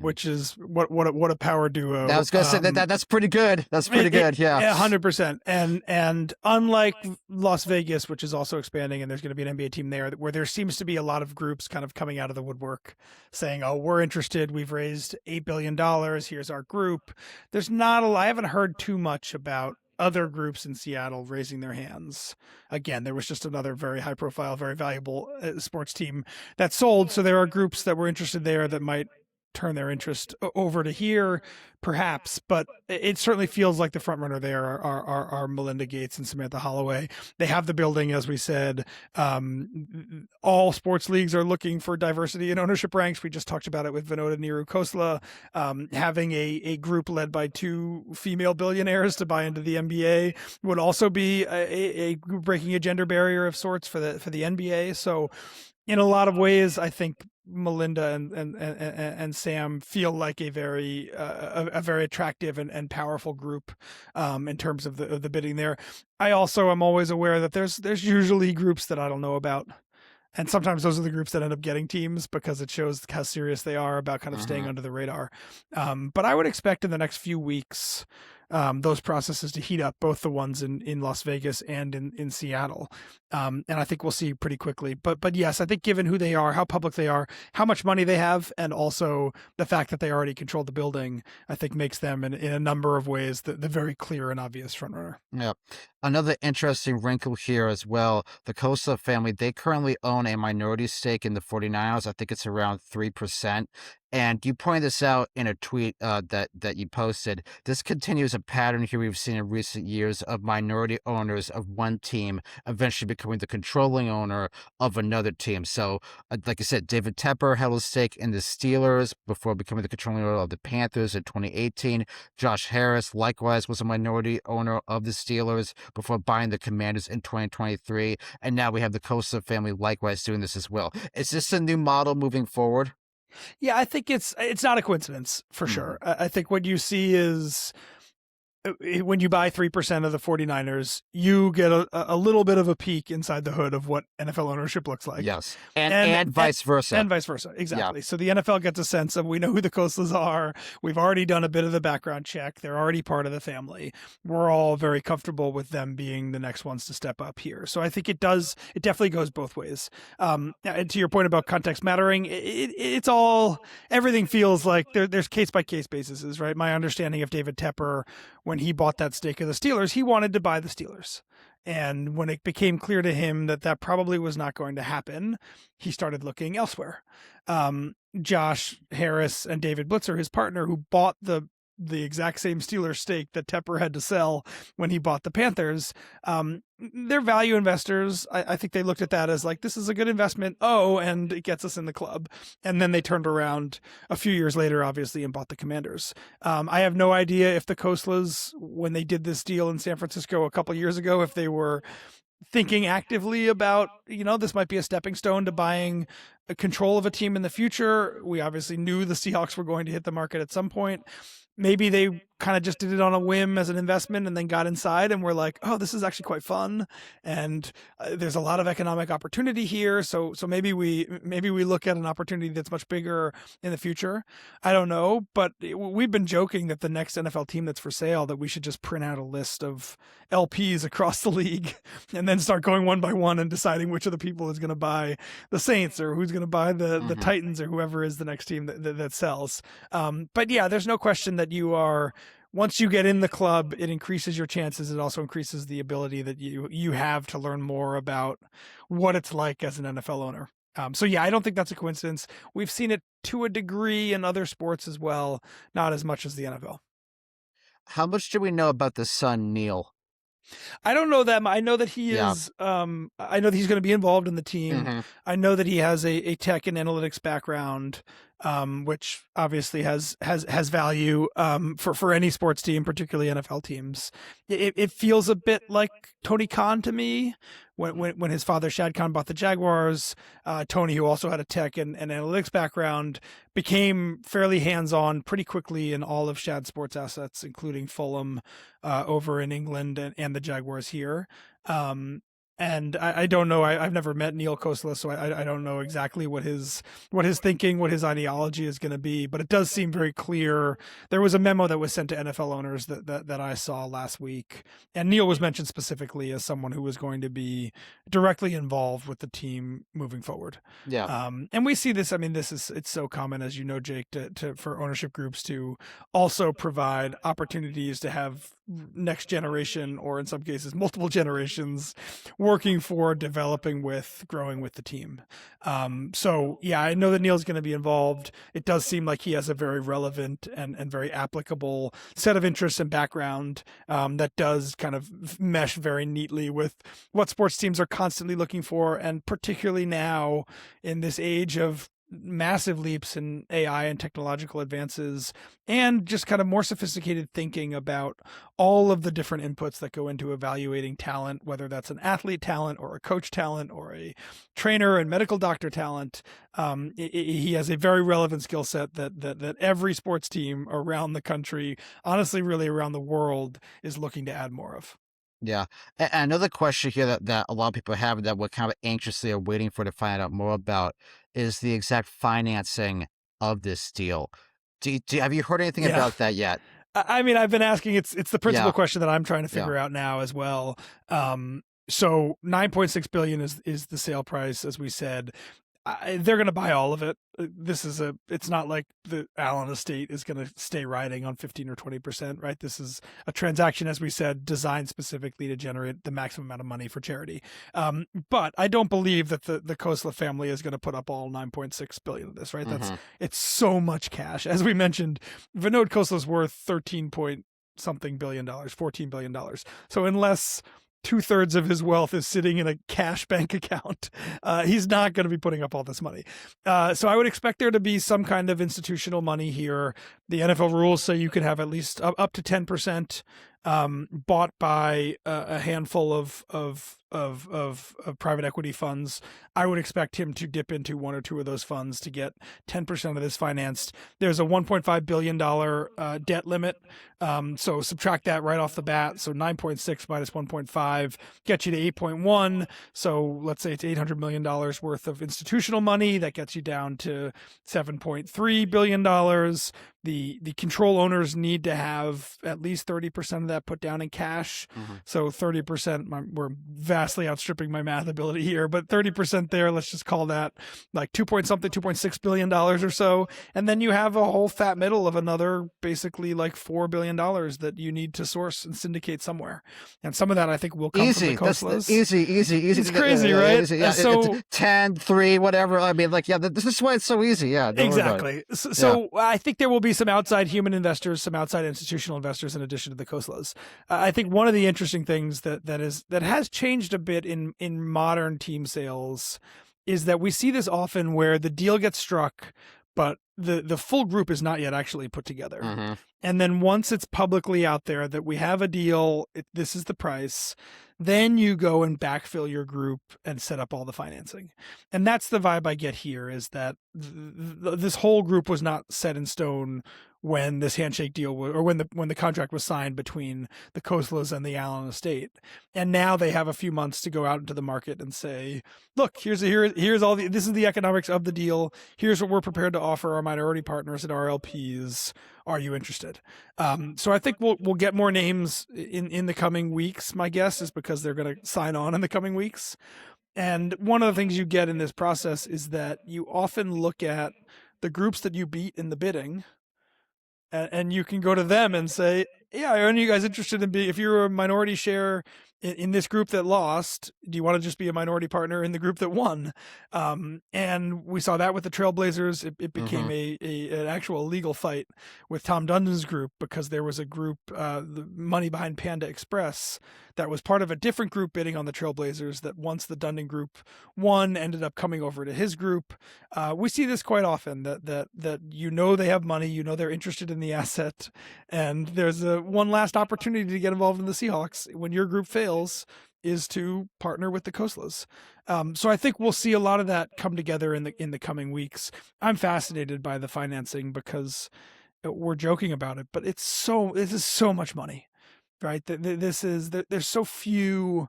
which is what a power duo. I was gonna say that's pretty good. That's pretty good. Yeah, 100%. And unlike Las Vegas, which is also expanding, and there's going to be an NBA team there, where there seems to be a lot of groups kind of coming out of the woodwork saying, "Oh, we're interested. We've raised $8 billion. Here's our group." There's not I haven't heard too much about other groups in Seattle raising their hands. Again, there was just another very high profile, very valuable sports team that sold. So there are groups that were interested there that might turn their interest over to here, perhaps. But it certainly feels like the front runner there are Melinda Gates and Samantha Holloway. They have the building, as we said. All sports leagues are looking for diversity in ownership ranks. We just talked about it with Vinod and Neeru Khosla. Having a group led by 2 female billionaires to buy into the NBA would also be a breaking a gender barrier of sorts for the NBA. So in a lot of ways, I think Melinda and Sam feel like a very attractive and powerful group in terms of the bidding there. I also am always aware that there's usually groups that I don't know about. And sometimes those are the groups that end up getting teams because it shows how serious they are about kind of staying under the radar. But I would expect in the next few weeks those processes to heat up, both the ones in Las Vegas and in Seattle. And I think we'll see pretty quickly. But yes, I think given who they are, how public they are, how much money they have, and also the fact that they already control the building, I think makes them in a number of ways the very clear and obvious frontrunner. Yeah. Another interesting wrinkle here as well, the Khosla family, they currently own a minority stake in the 49ers. I think it's around 3%. And you pointed this out in a tweet that you posted. This continues a pattern here we've seen in recent years of minority owners of one team eventually becoming the controlling owner of another team. So, like I said, David Tepper held a stake in the Steelers before becoming the controlling owner of the Panthers in 2018. Josh Harris, likewise, was a minority owner of the Steelers before buying the Commanders in 2023. And now we have the Khosla family likewise doing this as well. Is this a new model moving forward? Yeah, I think it's not a coincidence for sure. I think what you see is when you buy 3% of the 49ers, you get a little bit of a peek inside the hood of what NFL ownership looks like. Yes. And vice versa. And vice versa. Exactly. Yeah. So the NFL gets a sense of, we know who the Khoslas are. We've already done a bit of the background check. They're already part of the family. We're all very comfortable with them being the next ones to step up here. So I think it definitely goes both ways. And to your point about context mattering, it's all, everything feels like there's case by case basis, right? My understanding of David Tepper, when he bought that stake of the Steelers, he wanted to buy the Steelers. And when it became clear to him that probably was not going to happen, he started looking elsewhere. Josh Harris and David Blitzer, his partner, who bought the exact same Steelers stake that Tepper had to sell when he bought the Panthers, they're value investors. I think they looked at that as like, this is a good investment. Oh, and it gets us in the club. And then they turned around a few years later, obviously, and bought the Commanders. I have no idea if the Khoslas, when they did this deal in San Francisco a couple years ago, if they were thinking actively about, this might be a stepping stone to buying control of a team in the future. We obviously knew the Seahawks were going to hit the market at some point. Maybe they kind of just did it on a whim as an investment and then got inside and were like, oh, this is actually quite fun. And there's a lot of economic opportunity here. So maybe we look at an opportunity that's much bigger in the future. I don't know, but we've been joking that the next NFL team that's for sale, that we should just print out a list of LPs across the league and then start going one by one and deciding which of the people is going to buy the Saints or who's going to buy the Titans or whoever is the next team that sells. But yeah, there's no question that you are, once you get in the club, it increases your chances. It also increases the ability that you have to learn more about what it's like as an NFL owner. So yeah, I don't think that's a coincidence. We've seen it to a degree in other sports as well, not as much as the NFL. How much do we know about the son, Neil? I don't know that. I know that he is. I know that he's going to be involved in the team. I know that he has a tech and analytics background, which obviously has value for any sports team, particularly NFL teams. It feels a bit like Tony Khan to me. When his father Shad Khan bought the Jaguars, Tony, who also had a tech and analytics background, became fairly hands-on pretty quickly in all of Shad's sports assets, including Fulham over in England and the Jaguars here. And I don't know. I've never met Neil Khosla, so I don't know exactly what his thinking, what his ideology is going to be. But it does seem very clear. There was a memo that was sent to NFL owners that I saw last week, and Neil was mentioned specifically as someone who was going to be directly involved with the team moving forward. Yeah. And we see this. I mean, it's so common, as you know, Jake, for ownership groups to also provide opportunities to have next generation, or in some cases multiple generations, working for, developing with, growing with the team. So yeah, I know that Neil's going to be involved. It does seem like he has a very relevant and very applicable set of interests and background that does kind of mesh very neatly with what sports teams are constantly looking for, and particularly now in this age of massive leaps in AI and technological advances, and just kind of more sophisticated thinking about all of the different inputs that go into evaluating talent, whether that's an athlete talent or a coach talent or a trainer and medical doctor talent. He has a very relevant skill set that every sports team around the country, honestly, really around the world, is looking to add more of. Yeah. And another question here that a lot of people have that we're kind of anxiously are waiting for to find out more about is the exact financing of this deal. Have you heard anything Yeah. about that yet? I mean, I've been asking. It's the principal Yeah. question that I'm trying to figure out now as well. So 9.6 billion is the sale price, as we said. They're going to buy all of it. It's not like the Allen estate is going to stay riding on 15 or 20%, right? This is a transaction, as we said, designed specifically to generate the maximum amount of money for charity. But I don't believe that the Khosla family is going to put up all 9.6 billion of this, right? It's so much cash. As we mentioned, Vinod Khosla's worth 13 point something billion dollars, $14 billion. So unless 2/3 of his wealth is sitting in a cash bank account, he's not going to be putting up all this money. So I would expect there to be some kind of institutional money here. The NFL rules say you can have at least up to 10% bought by a handful of private equity funds. I would expect him to dip into one or two of those funds to get 10% of this financed. There's a $1.5 billion debt limit. So subtract that right off the bat. So 9.6 minus 1.5 gets you to 8.1. So let's say it's $800 million worth of institutional money. That gets you down to $7.3 billion. The control owners need to have at least 30% of that put down in cash. So 30%, we're vastly outstripping my math ability here, but 30% there, let's just call that like $2.6 billion or so. And then you have a whole fat middle of another basically like $4 billion that you need to source and syndicate somewhere. And some of that I think will come from the Khoslas. Easy. It's crazy, right? Easy. Yeah, so it's 10, 3, whatever. I mean, like, yeah, this is why it's so easy. Yeah, exactly. So I think there will be some outside human investors, some outside institutional investors in addition to the Khoslas. I think one of the interesting things that has changed a bit in modern team sales is that we see this often where the deal gets struck, but the full group is not yet actually put together. And then once it's publicly out there that we have a deal, this is the price, then you go and backfill your group and set up all the financing. And that's the vibe I get here, is that this whole group was not set in stone when this handshake deal or when the contract was signed between the Khoslas and the Allen estate. And now they have a few months to go out into the market and say, look, here's this is the economics of the deal. Here's what we're prepared to offer our minority partners and our LPs. Are you interested? So I think we'll get more names in the coming weeks. My guess is because they're going to sign on in the coming weeks. And one of the things you get in this process is that you often look at the groups that you beat in the bidding, and you can go to them and say, yeah, are you guys interested in if you're a minority share in this group that lost, do you want to just be a minority partner in the group that won? And we saw that with the Trailblazers. It became an actual legal fight with Tom Dundon's group, because there was a group, the money behind Panda Express, that was part of a different group bidding on the Trailblazers, that once the Dundon group won, ended up coming over to his group. We see this quite often, that they have money, they're interested in the asset, and there's one last opportunity to get involved in the Seahawks when your group fails, is to partner with the Khoslas. So I think we'll see a lot of that come together in the coming weeks. I'm fascinated by the financing because we're joking about it, but this is so much money, right? There's so few.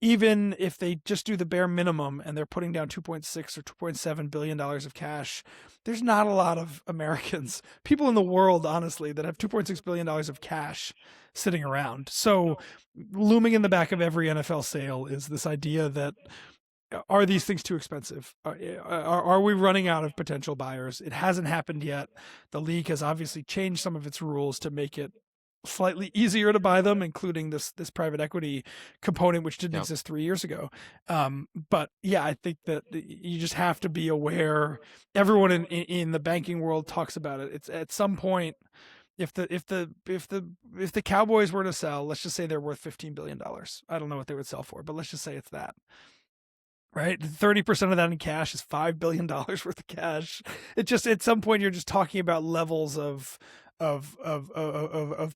Even if they just do the bare minimum and they're putting down 2.6 or 2.7 billion dollars of cash, there's not a lot of Americans, people in the world, honestly, that have 2.6 billion dollars of cash sitting around. So looming in the back of every NFL sale is this idea that, are these things too expensive? Are we running out of potential buyers? It hasn't happened yet. The league has obviously changed some of its rules to make it slightly easier to buy them, including this private equity component, which didn't Yep. exist 3 years ago. But yeah, I think that you just have to be aware. Everyone in the banking world talks about it. It's at some point, if the Cowboys were to sell, let's just say they're worth $15 billion. I don't know what they would sell for, but let's just say it's that. Right, 30% of that in cash is $5 billion worth of cash. It just at some point you're just talking about levels of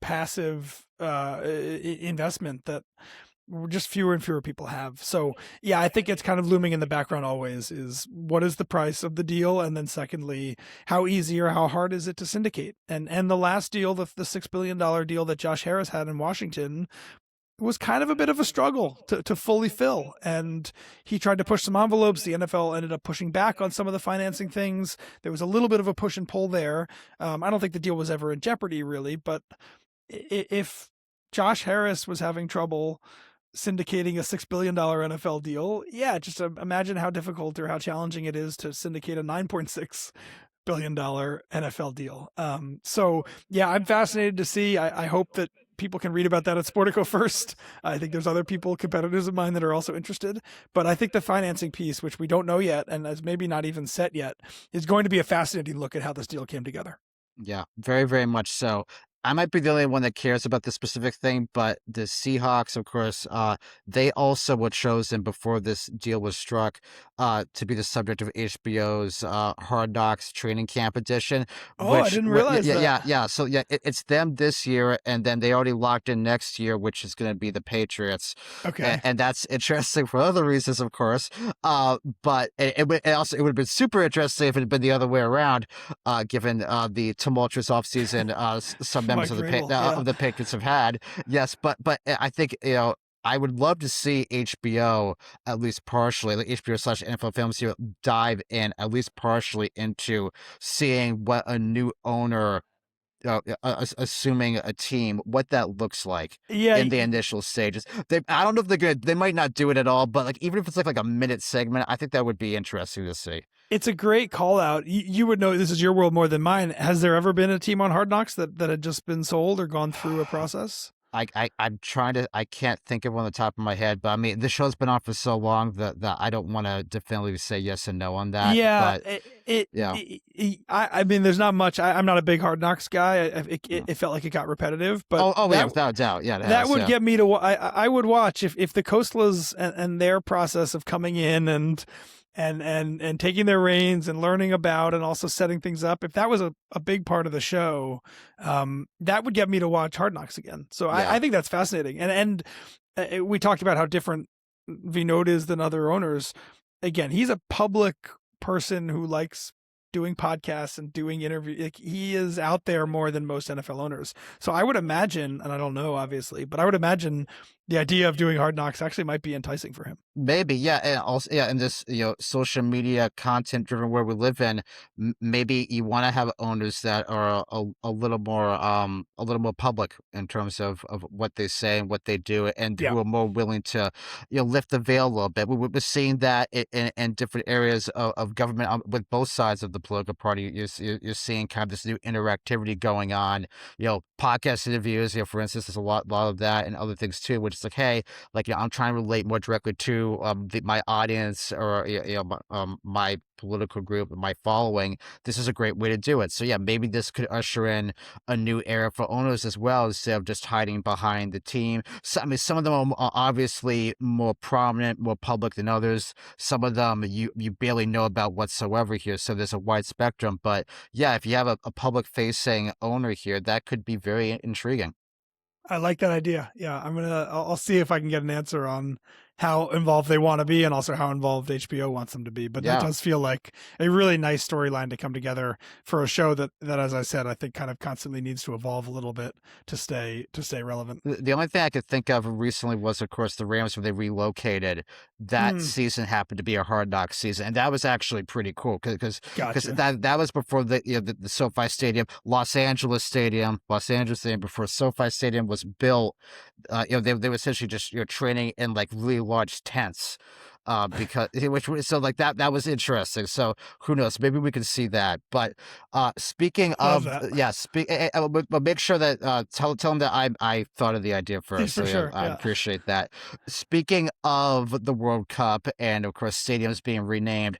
passive investment that just fewer and fewer people have. So yeah, I think it's kind of looming in the background always is what is the price of the deal, and then secondly, how easy or how hard is it to syndicate? And the last deal, the $6 billion deal that Josh Harris had in Washington, was kind of a bit of a struggle to fully fill. And he tried to push some envelopes. The NFL ended up pushing back on some of the financing things. There was a little bit of a push and pull there. I don't think the deal was ever in jeopardy, really. But if Josh Harris was having trouble syndicating a $6 billion NFL deal, yeah, just imagine how difficult or how challenging it is to syndicate a $9.6 billion NFL deal. So yeah, I'm fascinated to see. I hope that people can read about that at Sportico first. I think there's other people, competitors of mine, that are also interested. But I think the financing piece, which we don't know yet, and is maybe not even set yet, is going to be a fascinating look at how this deal came together. Yeah, very, very much so. I might be the only one that cares about this specific thing, but the Seahawks, of course, they also were chosen before this deal was struck to be the subject of HBO's Hard Knocks Training Camp edition. Oh, I didn't realize that. Yeah. So yeah, it's them this year, and then they already locked in next year, which is going to be the Patriots. Okay. And that's interesting for other reasons, of course. But it would have been super interesting if it had been the other way around, given the tumultuous offseason some members of the Patriots have had. Yes, but I think I would love to see HBO at least partially, like HBO / NFL Films here, dive in at least partially into seeing what a new owner, assuming a team, what that looks like in the initial stages. I don't know if they're good. They might not do it at all, but like even if it's like a minute segment, I think that would be interesting to see. It's a great call out. You would know, this is your world more than mine. Has there ever been a team on Hard Knocks that had just been sold or gone through a process? I'm trying to, I can't think of one on the top of my head, but I mean, the show's been on for so long that I don't want to definitively say yes and no on that. Yeah. But I mean, there's not much. I'm not a big Hard Knocks guy. It felt like it got repetitive, but yeah, without a doubt. Yeah. That would get me to, I would watch if the Khoslas and their process of coming in and taking their reins and learning about and also setting things up, if that was a big part of the show, that would get me to watch Hard Knocks again. So yeah. I think that's fascinating. And we talked about how different Vinod is than other owners. Again, he's a public person who likes doing podcasts and doing interviews. Like, he is out there more than most NFL owners. So I would imagine, and I don't know obviously, but I would imagine the idea of doing Hard Knocks actually might be enticing for him. Maybe, yeah, and also, yeah, in this social media content driven world we live in, maybe you want to have owners that are a little more public in terms of what they say and what they do, and who are more willing to lift the veil a little bit. We're seeing that in different areas of government with both sides of the political party. You're seeing kind of this new interactivity going on. Podcast interviews. For instance, there's a lot of that, and other things too, which is like, hey, like I'm trying to relate more directly to my audience or my political group, my following. This is a great way to do it. So yeah, maybe this could usher in a new era for owners as well, instead of just hiding behind the team. So, I mean, some of them are obviously more prominent, more public than others. Some of them you barely know about whatsoever here. So there's a wide spectrum. But yeah, if you have a public facing owner here, that could be very intriguing. I like that idea. Yeah, I'll see if I can get an answer on how involved they want to be and also how involved HBO wants them to be. But that does feel like a really nice storyline to come together for a show that, as I said, I think kind of constantly needs to evolve a little bit to stay relevant. The only thing I could think of recently was, of course, the Rams when they relocated. That season happened to be a Hard Knocks season, and that was actually pretty cool because that was before the SoFi Stadium, Los Angeles Stadium before SoFi Stadium was built. They were essentially just training in like really large tents. because so like that was interesting. So who knows? Maybe we can see that. But speaking Love of, that. yeah, but make sure that tell them that I thought of the idea first. For So yeah, sure. I Yeah. appreciate that. Speaking of the World Cup and of course stadiums being renamed,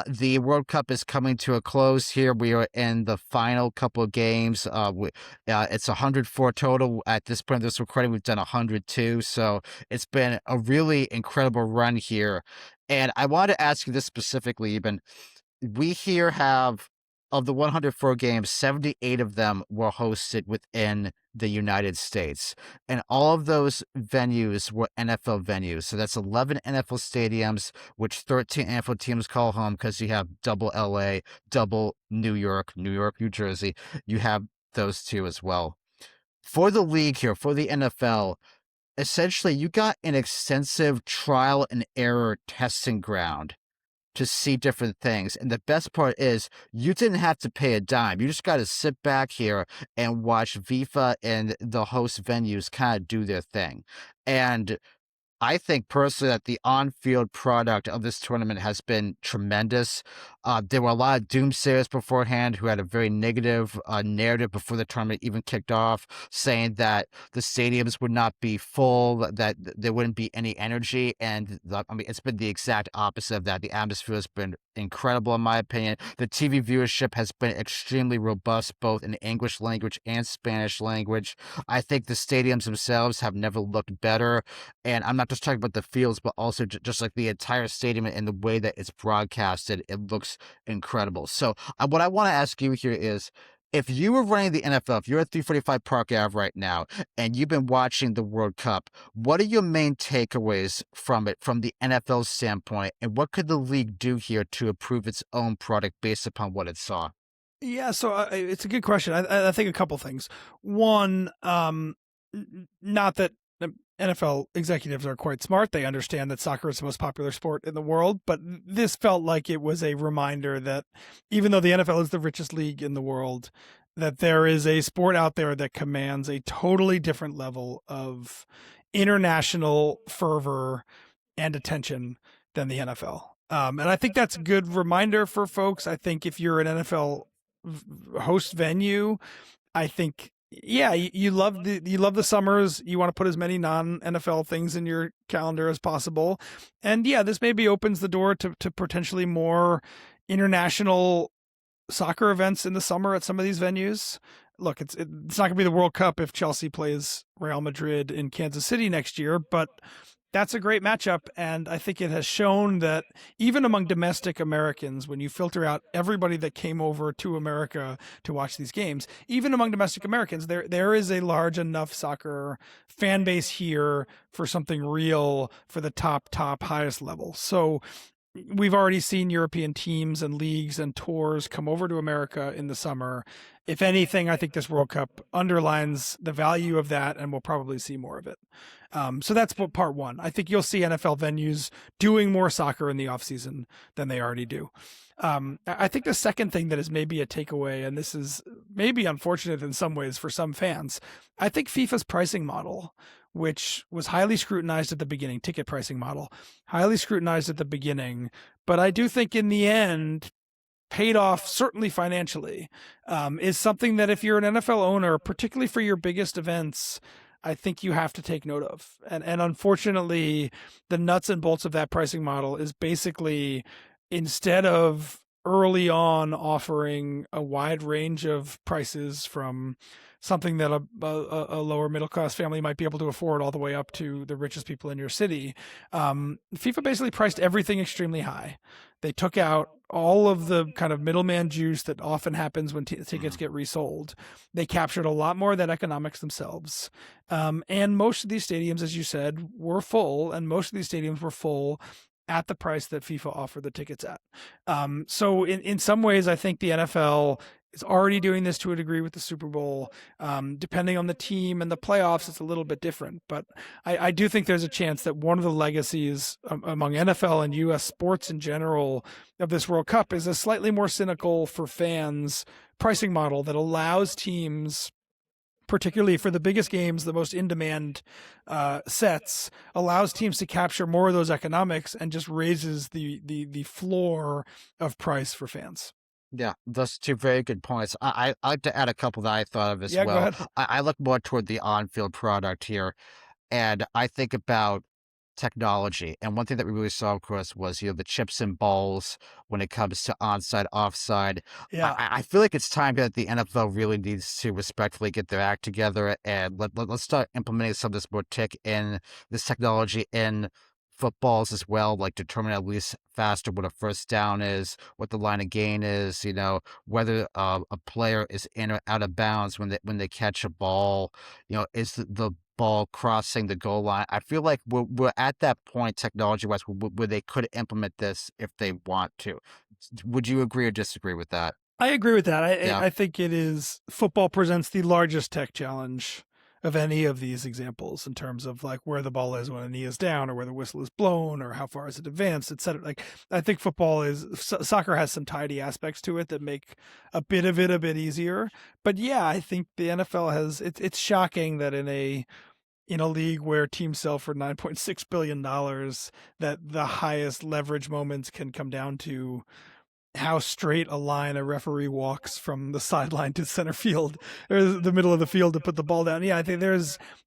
the World Cup is coming to a close here. We are in the final couple of games. It's 104 total at this point of this recording. We've done 102, so it's been a really incredible run here. And I want to ask you this specifically, Eben. We here have, of the 104 games, 78 of them were hosted within the United States. And all of those venues were NFL venues. So that's 11 NFL stadiums, which 13 NFL teams call home because you have double LA, double New York, New Jersey. You have those two as well. For the league here, for the NFL, essentially you got an extensive trial and error testing ground to see different things. And the best part is you didn't have to pay a dime. You just got to sit back here and watch FIFA and the host venues kind of do their thing. And I think personally that the on-field product of this tournament has been tremendous. There were a lot of doomsayers beforehand who had a very negative narrative before the tournament even kicked off, saying that the stadiums would not be full, that there wouldn't be any energy. And I mean, it's been the exact opposite of that. The atmosphere has been incredible, in my opinion. The TV viewership has been extremely robust, both in English language and Spanish language. I think the stadiums themselves have never looked better. And I'm not just talking about the fields, but also just like the entire stadium and the way that it's broadcasted. It looks incredible. So what I want to ask you here is, if you were running the NFL, if you're at 345 Park Ave right now, and you've been watching the World Cup, what are your main takeaways from it, from the NFL standpoint, and what could the league do here to improve its own product based upon what it saw? Yeah, so it's a good question. I think a couple things. One, not that NFL executives are quite smart. They understand that soccer is the most popular sport in the world, but this felt like it was a reminder that even though the NFL is the richest league in the world, that there is a sport out there that commands a totally different level of international fervor and attention than the NFL. And I think that's a good reminder for folks. I think if you're an NFL host venue, I think you love the summers. You want to put as many non-NFL things in your calendar as possible. And yeah, this maybe opens the door to potentially more international soccer events in the summer at some of these venues. Look, it's not going to be the World Cup if Chelsea plays Real Madrid in Kansas City next year, but that's a great matchup. And I think it has shown that even among domestic Americans, when you filter out everybody that came over to America to watch these games, even among domestic Americans, there is a large enough soccer fan base here for something real for the top highest level. So we've already seen European teams and leagues and tours come over to America in the summer. If anything, I think this World Cup underlines the value of that, and we'll probably see more of it. So that's part one. I think you'll see NFL venues doing more soccer in the offseason than they already do. I think the second thing that is maybe a takeaway, and this is maybe unfortunate in some ways for some fans, I think FIFA's pricing model, which was highly scrutinized at the beginning, ticket pricing model, highly scrutinized at the beginning, but I do think in the end paid off, certainly financially, is something that if you're an NFL owner, particularly for your biggest events, I think you have to take note of. And unfortunately, the nuts and bolts of that pricing model is basically, instead of early on offering a wide range of prices from something that a lower middle class family might be able to afford all the way up to the richest people in your city, FIFA basically priced everything extremely high. They took out all of the kind of middleman juice that often happens when tickets get resold. They captured a lot more of that economics themselves. And most of these stadiums, as you said, were full, and most of these stadiums were full at the price that FIFA offered the tickets at. So in some ways, I think the NFL is already doing this to a degree with the Super Bowl. Depending on the team and the playoffs, it's a little bit different. But I do think there's a chance that one of the legacies among NFL and U.S. sports in general of this World Cup is a slightly more cynical for fans pricing model that allows teams particularly for the biggest games, the most in-demand sets, allows teams to capture more of those economics and just raises the floor of price for fans. Yeah, those two very good points. I like to add a couple that I thought of as Yeah, go well. ahead. I look more toward the on-field product here. And I think about technology. And one thing that we really saw, of course, was, the chips and balls when it comes to onside, offside. Yeah. I feel like it's time that the NFL really needs to respectfully get their act together and let's start implementing some of this more this technology in footballs as well, like determine at least faster what a first down is, what the line of gain is, whether a player is in or out of bounds when they catch a ball, is the ball crossing the goal line. I feel like we're at that point technology-wise where they could implement this if they want to. Would you agree or disagree with that? I agree with that. Yeah. I think it is football presents the largest tech challenge of any of these examples in terms of like where the ball is when a knee is down or where the whistle is blown or how far is it advanced, et cetera. Like I think soccer has some tidy aspects to it that make a bit of it a bit easier. But yeah, I think the NFL it's shocking that in a league where teams sell for $9.6 billion, that the highest leverage moments can come down to how straight a line a referee walks from the sideline to center field or the middle of the field to put the ball down. Yeah, I think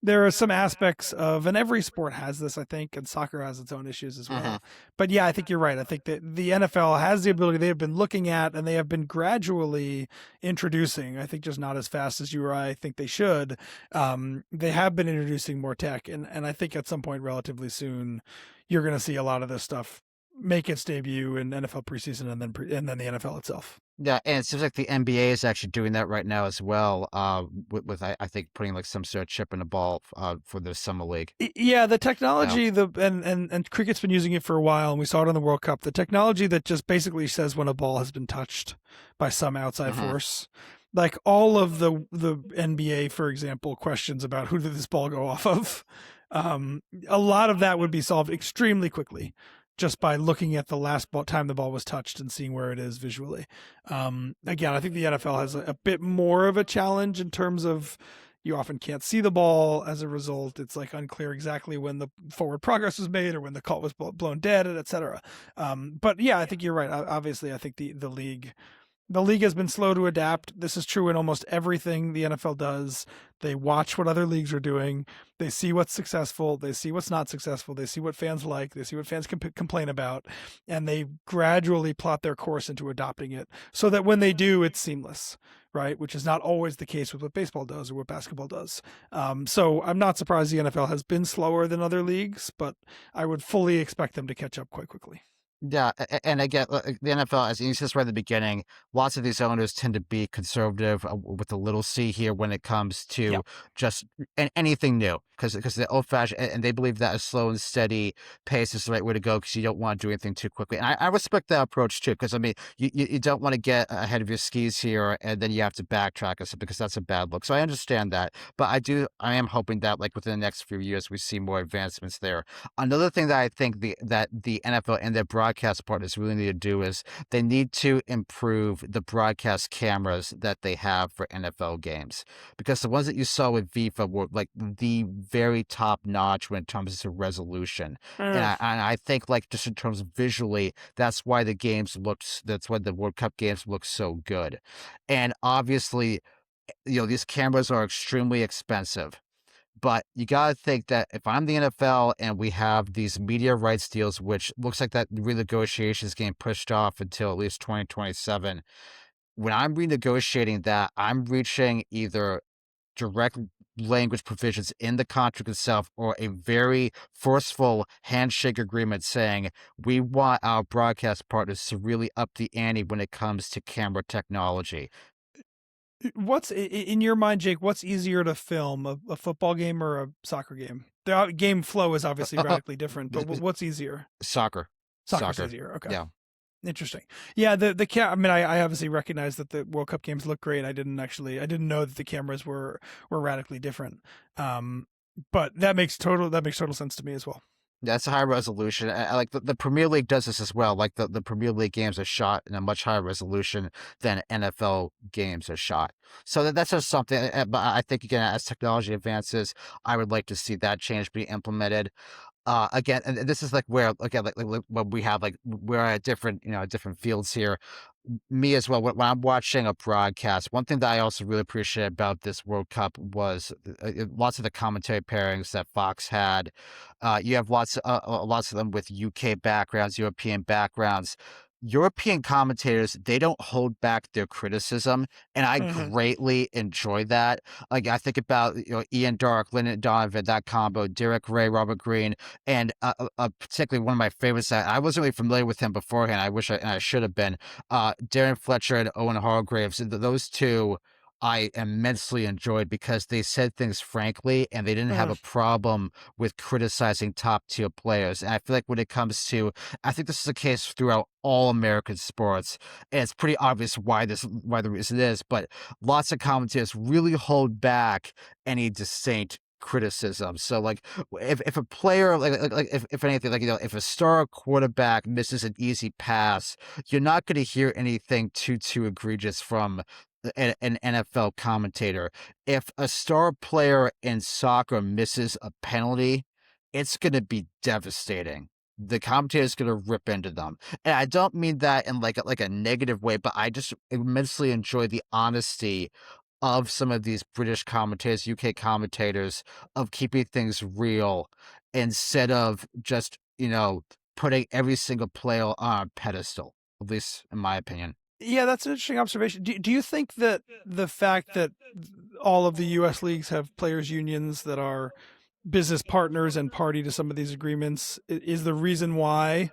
there are some aspects of, and every sport has this, I think, and soccer has its own issues as well. But yeah, I think you're right. I think that the NFL has the ability, they have been looking at, and they have been gradually introducing, I think just not as fast as you or I think they should. They have been introducing more tech, and I think at some point relatively soon, you're going to see a lot of this stuff make its debut in NFL preseason and then the NFL itself. Yeah, and it seems like the NBA is actually doing that right now as well. With I think putting like some sort of chip in the ball for the summer league. Yeah, the technology, and cricket's been using it for a while, and we saw it in the World Cup. The technology that just basically says when a ball has been touched by some outside force. Like all of the NBA, for example, questions about who did this ball go off of. A lot of that would be solved extremely quickly, just by looking at the last time the ball was touched and seeing where it is visually. Again, I think the NFL has a bit more of a challenge in terms of you often can't see the ball. As a result, it's like unclear exactly when the forward progress was made or when the call was blown dead, et cetera. But yeah, I think you're right. Obviously, I think the league has been slow to adapt. This is true in almost everything the NFL does. They watch what other leagues are doing. They see what's successful. They see what's not successful. They see what fans like. They see what fans complain about. And they gradually plot their course into adopting it so that when they do, it's seamless, right? Which is not always the case with what baseball does or what basketball does. So I'm not surprised the NFL has been slower than other leagues, but I would fully expect them to catch up quite quickly. Yeah, and again, the NFL, as you said right at the beginning, lots of these owners tend to be conservative with a little c here when it comes to just anything new, because they're old-fashioned and they believe that a slow and steady pace is the right way to go because you don't want to do anything too quickly. And I respect that approach too, because I mean, you don't want to get ahead of your skis here and then you have to backtrack us because that's a bad look. So I understand that, but I am hoping that like within the next few years we see more advancements there. Another thing that I think that the NFL and their broadcast partners really need to do is they need to improve the broadcast cameras that they have for NFL games, because the ones that you saw with FIFA were like the very top notch when it comes to resolution. And I think like just in terms of visually, that's why that's why the World Cup games look so good. And obviously, these cameras are extremely expensive. But you got to think that if I'm the NFL and we have these media rights deals, which looks like that renegotiation is getting pushed off until at least 2027, when I'm renegotiating that, I'm reaching either direct language provisions in the contract itself or a very forceful handshake agreement saying we want our broadcast partners to really up the ante when it comes to camera technology. What's in your mind, Jake? What's easier to film, a football game or a soccer game? The game flow is obviously radically different, but what's easier? Soccer. Soccer's easier. Okay. Yeah. Interesting. Yeah. I mean, I obviously recognize that the World Cup games look great. I didn't know that the cameras were radically different. But that makes total sense to me as well. That's a high resolution. I like the Premier League does this as well. Like the Premier League games are shot in a much higher resolution than NFL games are shot. So that's just something. But I think again, as technology advances, I would like to see that change be implemented. Again, and this is like where again, like when we have like we're at different different fields here. Me as well. When I'm watching a broadcast, one thing that I also really appreciate about this World Cup was lots of the commentary pairings that Fox had. You have lots of them with UK backgrounds, European backgrounds. European commentators, they don't hold back their criticism, and I Hmm. greatly enjoy that. Like I think about Ian Dark, Lyndon Donovan, that combo, Derek Ray, Robert Green, and particularly one of my favorites that I wasn't really familiar with him beforehand. I should have been. Darren Fletcher and Owen Hargraves. Those two I immensely enjoyed because they said things frankly and they didn't have Hmm. a problem with criticizing top tier players. And I feel like when it comes to, I think this is the case throughout all American sports, and it's pretty obvious why the reason is, but lots of commentators really hold back any distinct criticism. So like if a player if anything like if a star quarterback misses an easy pass, you're not going to hear anything too egregious from an NFL commentator. If a star player in soccer misses a penalty, it's going to be devastating. The commentator is going to rip into them, and I don't mean that in like a negative way, but I just immensely enjoy the honesty of some of these British commentators, UK commentators, of keeping things real instead of just putting every single player on a pedestal. At least in my opinion. Yeah, that's an interesting observation. Do you think that the fact that all of the U.S. leagues have players' unions that are business partners and party to some of these agreements is the reason why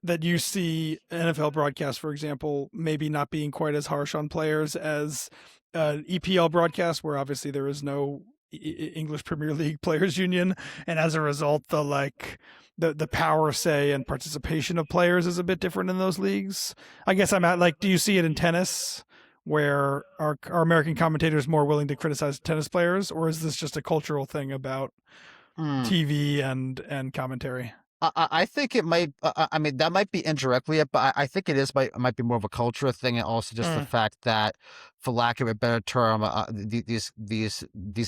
that you see NFL broadcasts, for example, maybe not being quite as harsh on players as EPL broadcasts, where obviously there is no English Premier League players union, and as a result, the power, say, and participation of players is a bit different in those leagues. I guess I'm at like, do you see it in tennis? Where are American commentators more willing to criticize tennis players, or is this just a cultural thing about Hmm. TV and commentary? I think it might. I mean, that might be indirectly it, but I think might be more of a cultural thing, and also just the Mm. fact that, for lack of a better term, these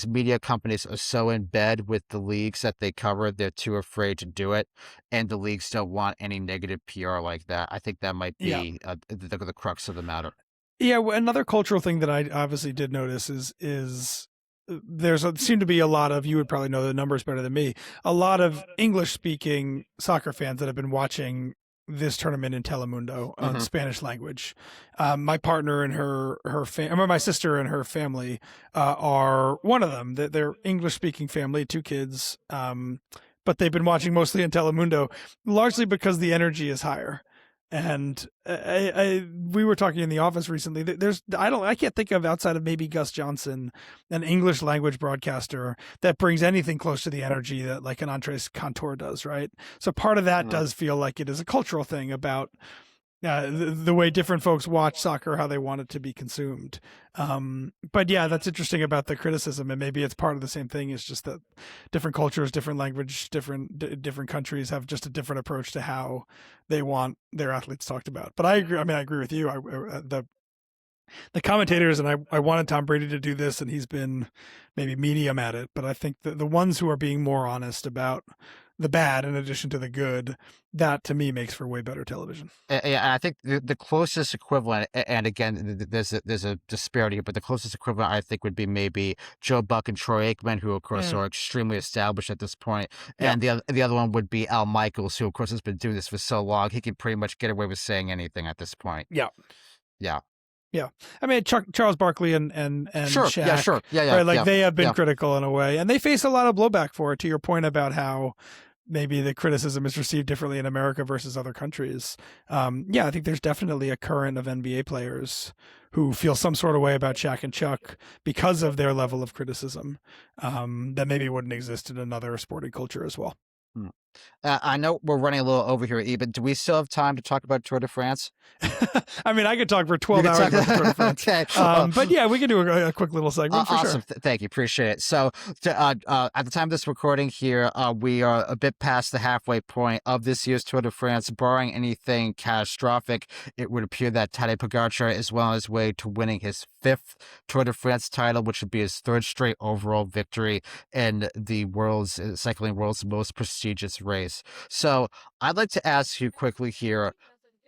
media companies are so in bed with the leagues that they cover, they're too afraid to do it, and the leagues don't want any negative PR like that. I think that might Yeah. be the crux of the matter. Yeah, another cultural thing that I obviously did notice is seemed to be a lot of, you would probably know the numbers better than me, a lot of English speaking soccer fans that have been watching this tournament in Telemundo on Hmm. Spanish language. My partner and my sister and her family are one of them. They're English speaking family, two kids, but they've been watching mostly in Telemundo, largely because the energy is higher. And we were talking in the office recently. I can't think of, outside of maybe Gus Johnson, an English language broadcaster that brings anything close to the energy that like an Andres Cantor does, right? So part of that does feel like it is a cultural thing about the way different folks watch soccer, how they want it to be consumed. But yeah, that's interesting about the criticism, and maybe it's part of the same thing. It's just that different cultures, different language, different countries have just a different approach to how they want their athletes talked about. But I agree. I mean, I agree with you. The commentators, and I wanted Tom Brady to do this, and he's been maybe medium at it. But I think the ones who are being more honest about the bad in addition to the good, that to me makes for way better television. Yeah, I think the closest equivalent, and again, there's a disparity here, but the closest equivalent I think would be maybe Joe Buck and Troy Aikman, who of course Mm. are extremely established at this point, Yeah. and the other one would be Al Michaels, who of course has been doing this for so long, he can pretty much get away with saying anything at this point. Yeah. Yeah, Yeah, I mean Charles Barkley and sure, yeah, Shaq, sure, yeah, yeah, right? Like yeah, they have been yeah. critical in a way, and they face a lot of blowback for it. To your point about how maybe the criticism is received differently in America versus other countries. Yeah, I think there's definitely a current of NBA players who feel some sort of way about Shaq and Chuck because of their level of criticism that maybe wouldn't exist in another sporting culture as well. Hmm. I know we're running a little over here, Eben. Do we still have time to talk about Tour de France? I mean, I could talk for You 12 can hours talk. about the Tour de France. Okay. But yeah, we can do a quick little segment for Awesome. sure. Thank you. Appreciate it. So, at the time of this recording here, we are a bit past the halfway point of this year's Tour de France. Barring anything catastrophic, it would appear that Tadej Pogacar is well on his way to winning his 5th Tour de France title, which would be his 3rd straight overall victory in the cycling world's most prestigious race. So, I'd like to ask you quickly here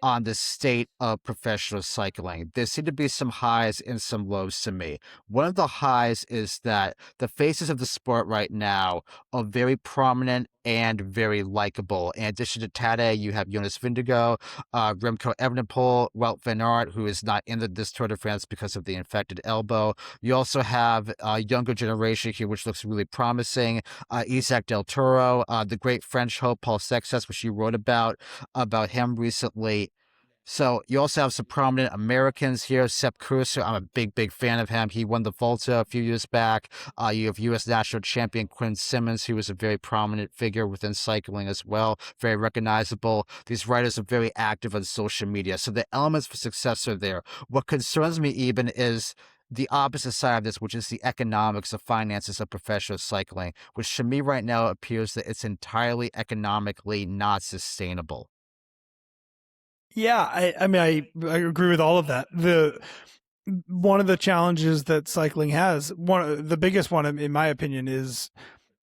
on the state of professional cycling. There seem to be some highs and some lows to me. One of the highs is that the faces of the sport right now are very prominent and very likable. In addition to Tadej, you have Jonas Vingegaard, Remco Evenepoel, Wout van Aert, who is not in this Tour de France because of the infected elbow. You also have a younger generation here, which looks really promising. Isaac Del Toro, the great French hope, Paul Sexes, which you wrote about him recently. So you also have some prominent Americans here. Sepp Kuss, I'm a big fan of him. He won the Volta a few years back. You have U.S. national champion Quinn Simmons, who is a very prominent figure within cycling as well, very recognizable. These riders are very active on social media. So the elements for success are there. What concerns me even is the opposite side of this, which is the economics of finances of professional cycling, which to me right now appears that it's entirely economically not sustainable. Yeah, I mean, I agree with all of that. One of the challenges that cycling has, the biggest one in my opinion, is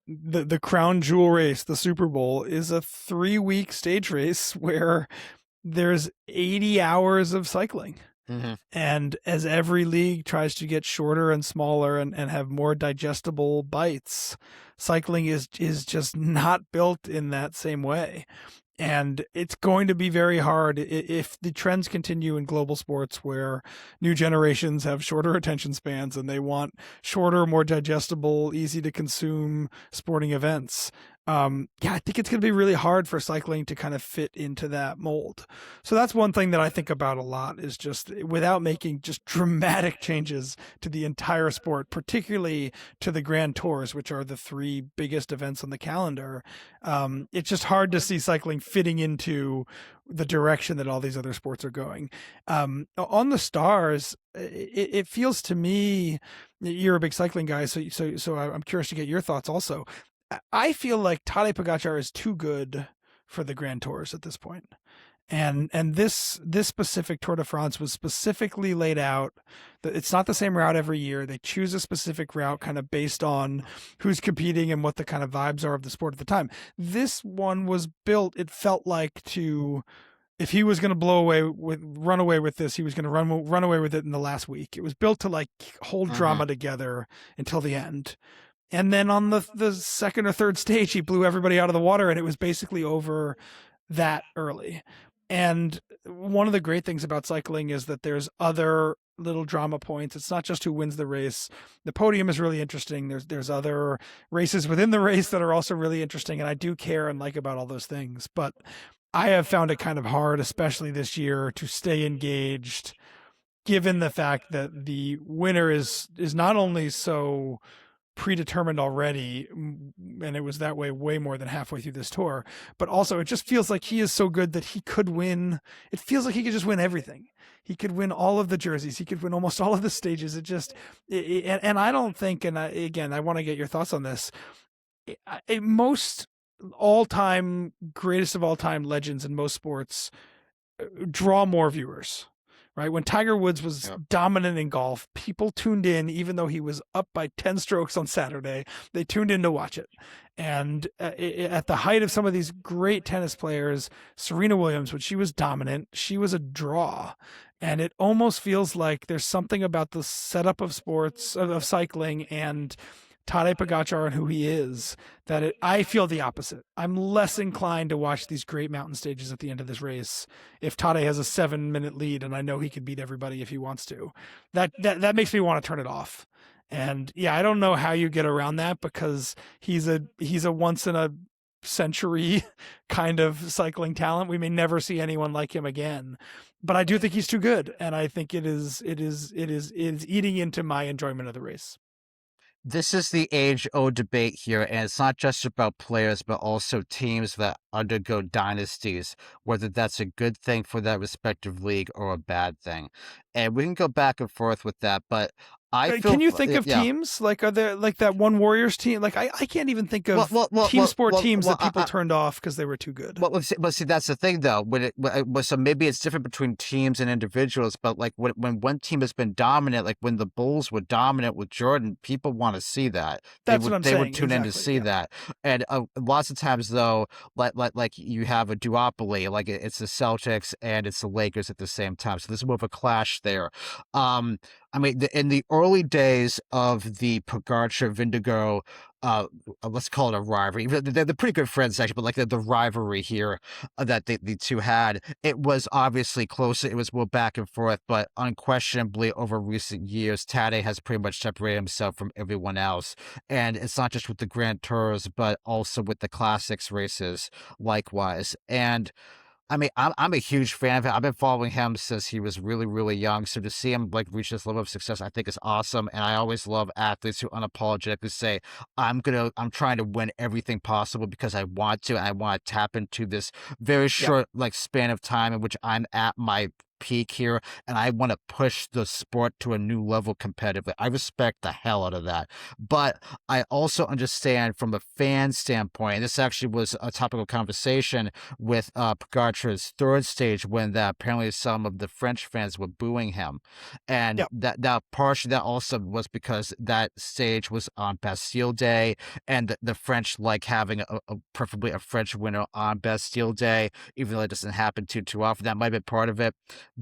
the crown jewel race, the Super Bowl, is a 3-week stage race where there's 80 hours of cycling. Mm-hmm. And as every league tries to get shorter and smaller and have more digestible bites, cycling is just not built in that same way. And it's going to be very hard if the trends continue in global sports where new generations have shorter attention spans and they want shorter, more digestible, easy to consume sporting events. I think it's going to be really hard for cycling to kind of fit into that mold. So that's one thing that I think about a lot, is just without making just dramatic changes to the entire sport, particularly to the Grand Tours, which are the 3 biggest events on the calendar. It's just hard to see cycling fitting into the direction that all these other sports are going. On the stars, it feels to me, you're a big cycling guy, so I'm curious to get your thoughts also. I feel like Tadej Pogacar is too good for the Grand Tours at this point. And this specific Tour de France was specifically laid out that it's not the same route every year. They choose a specific route kind of based on who's competing and what the kind of vibes are of the sport at the time. This one was built, it felt like, to, if he was going to run away with this, he was going to run away with it in the last week. It was built to like hold drama together until the end. And then on the second or third stage, he blew everybody out of the water, and it was basically over that early. And one of the great things about cycling is that there's other little drama points. It's not just who wins the race. The podium is really interesting. There's other races within the race that are also really interesting, and I do care and like about all those things. But I have found it kind of hard, especially this year, to stay engaged, given the fact that the winner is not only so predetermined already, and it was that way more than halfway through this tour, but also it just feels like he is so good that he could win. It feels like he could just win everything. He could win all of the jerseys. He could win almost all of the stages. And I don't think, and I want to get your thoughts on this. Most all-time greatest of all-time legends in most sports draw more viewers. Right? When Tiger Woods was dominant in golf, people tuned in, even though he was up by 10 strokes on Saturday. They tuned in to watch it. And at the height of some of these great tennis players, Serena Williams, when she was dominant, she was a draw. And it almost feels like there's something about the setup of sports, of cycling, and Tadej Pogacar and who he is, that I feel the opposite. I'm less inclined to watch these great mountain stages at the end of this race if Tadej has a 7-minute lead and I know he could beat everybody if he wants to. That makes me want to turn it off. And yeah, I don't know how you get around that, because he's a once in a century kind of cycling talent. We may never see anyone like him again. But I do think he's too good, and I think it is eating into my enjoyment of the race. This is the age-old debate here, and it's not just about players, but also teams that undergo dynasties, whether that's a good thing for that respective league or a bad thing. And we can go back and forth with that, but I Can feel, you think of yeah. teams like, are there like that one Warriors team? Like I can't even think of team sport teams that people turned off because they were too good. Well, see, that's the thing, though. So maybe it's different between teams and individuals, but like when one team has been dominant, like when the Bulls were dominant with Jordan, people want to see that. That's what I'm They would saying. tune in to Exactly. see Yeah. that. And lots of times, though, like you have a duopoly, like it's the Celtics and it's the Lakers at the same time. So there's more of a clash there. Um, I mean, in the early days of the Pogacar Vindigo, let's call it a rivalry. They're pretty good friends actually, but like the rivalry here that the two had, it was obviously close. It was more back and forth, but unquestionably over recent years, Tadej has pretty much separated himself from everyone else, and it's not just with the Grand Tours, but also with the classics races, likewise. And I mean, I'm a huge fan of him. I've been following him since he was really, really young. So to see him like reach this level of success, I think is awesome. And I always love athletes who unapologetically say, I'm trying to win everything possible because I want to, and I want to tap into this very Yeah. short like span of time in which I'm at my peak here, and I want to push the sport to a new level competitively. I respect the hell out of that. But I also understand from a fan standpoint, and this actually was a topic of conversation with Pogacar's third stage when apparently some of the French fans were booing him, and Yeah. that partially that also was because that stage was on Bastille Day, and the French like having preferably a French winner on Bastille Day, even though it doesn't happen too often. That might be part of it,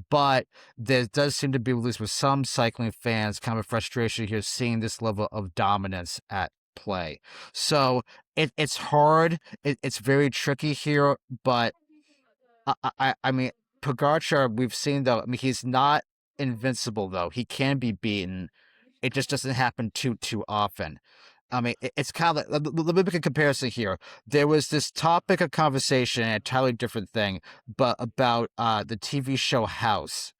but there does seem to be, at least with some cycling fans, kind of a frustration here seeing this level of dominance at play. So it's hard. It's very tricky here, but I mean, Pogacar, we've seen though. I mean, he's not invincible though. He can be beaten. It just doesn't happen too often. I mean, it's kind of like, let me make a comparison here. There was this topic of conversation, an entirely different thing, but about the TV show House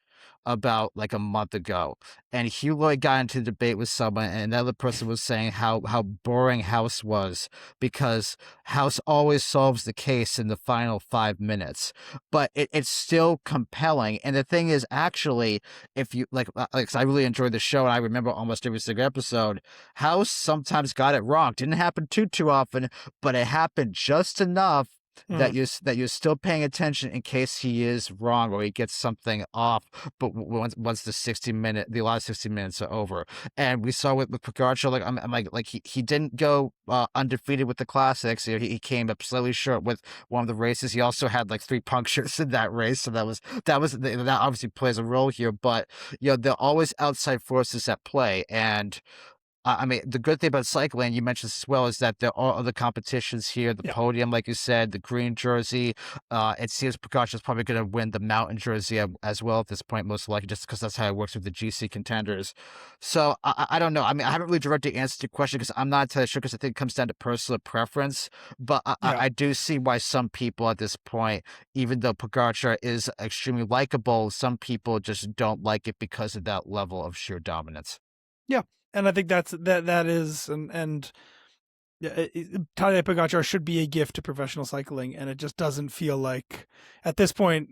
about like a month ago, and Hugh Lloyd got into a debate with someone, and another person was saying how boring House was because House always solves the case in the final 5 minutes, but it's still compelling. And the thing is, actually, if you like 'cause I really enjoyed the show, and I remember almost every single episode. House sometimes got it wrong. Didn't happen too often, but it happened just enough Mm. that you're still paying attention in case he is wrong or he gets something off. But once the last 60 minutes are over, and we saw with Pogacar, like I'm like he didn't go undefeated with the classics. You know, he came up slightly short with one of the races. He also had like three punctures in that race, so that obviously plays a role here. But you know, there are always outside forces at play, and I mean, the good thing about cycling, you mentioned this as well, is that there are other competitions here. The Yeah. podium, like you said, the green jersey. It seems Pogacar is probably going to win the mountain jersey as well at this point, most likely, just because that's how it works with the GC contenders. So I don't know. I mean, I haven't really directly answered your question because I'm not entirely sure because I think it comes down to personal preference. But Yeah. I do see why some people at this point, even though Pogacar is extremely likable, some people just don't like it because of that level of sheer dominance. Yeah. And I think that is and Tadej Pogacar should be a gift to professional cycling, and it just doesn't feel like at this point.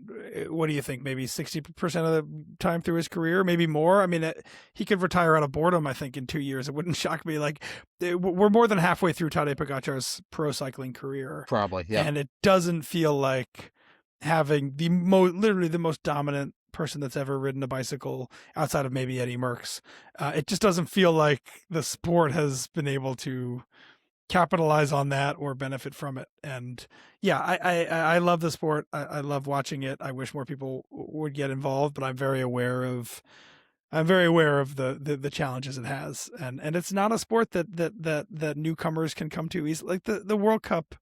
What do you think? Maybe 60% of the time through his career, maybe more. I mean, he could retire out of boredom. I think in 2 years, it wouldn't shock me. Like we're more than halfway through Tadej Pogacar's pro cycling career, Probably, yeah. and it doesn't feel like having literally the most dominant person that's ever ridden a bicycle outside of maybe Eddie Merckx. It just doesn't feel like the sport has been able to capitalize on that or benefit from it. And yeah, I love the sport. I love watching it. I wish more people would get involved, but I'm very aware of the challenges it has, and it's not a sport that newcomers can come to easily. Like the World Cup,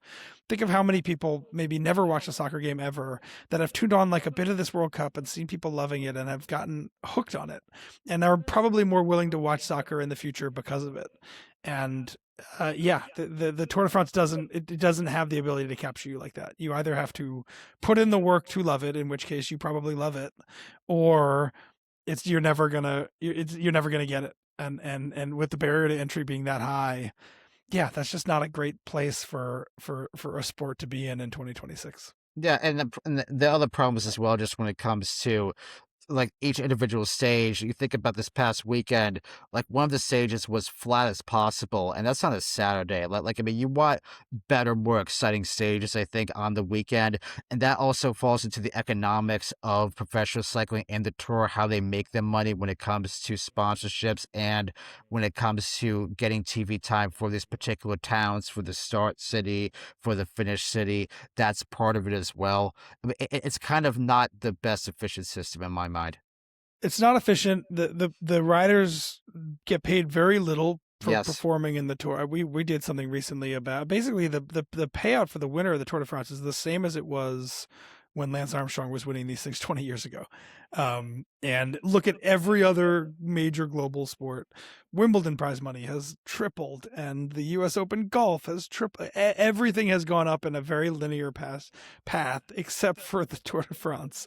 think of how many people maybe never watched a soccer game ever that have tuned on like a bit of this World Cup and seen people loving it and have gotten hooked on it, and are probably more willing to watch soccer in the future because of it. And yeah, the Tour de France doesn't have the ability to capture you like that. You either have to put in the work to love it, in which case you probably love it, or you're never gonna get it. and with the barrier to entry being that high, yeah, that's just not a great place for a sport to be in 2026. Yeah, and the other problems as well, just when it comes to like each individual stage. You think about this past weekend, like one of the stages was flat as possible, and that's on a Saturday. I mean, you want better, more exciting stages, I think, on the weekend, and that also falls into the economics of professional cycling and the tour, how they make their money when it comes to sponsorships and when it comes to getting TV time for these particular towns, for the start city, for the finish city. That's part of it as well. I mean, it's kind of not the best efficient system in my mind. It's not efficient. The riders get paid very little for Yes. performing in the tour. We did something recently about basically the payout for the winner of the Tour de France is the same as it was when Lance Armstrong was winning these things 20 years ago. And look at every other major global sport. Wimbledon prize money has tripled, and the U.S. Open golf has tripled. Everything has gone up in a very linear path, except for the Tour de France.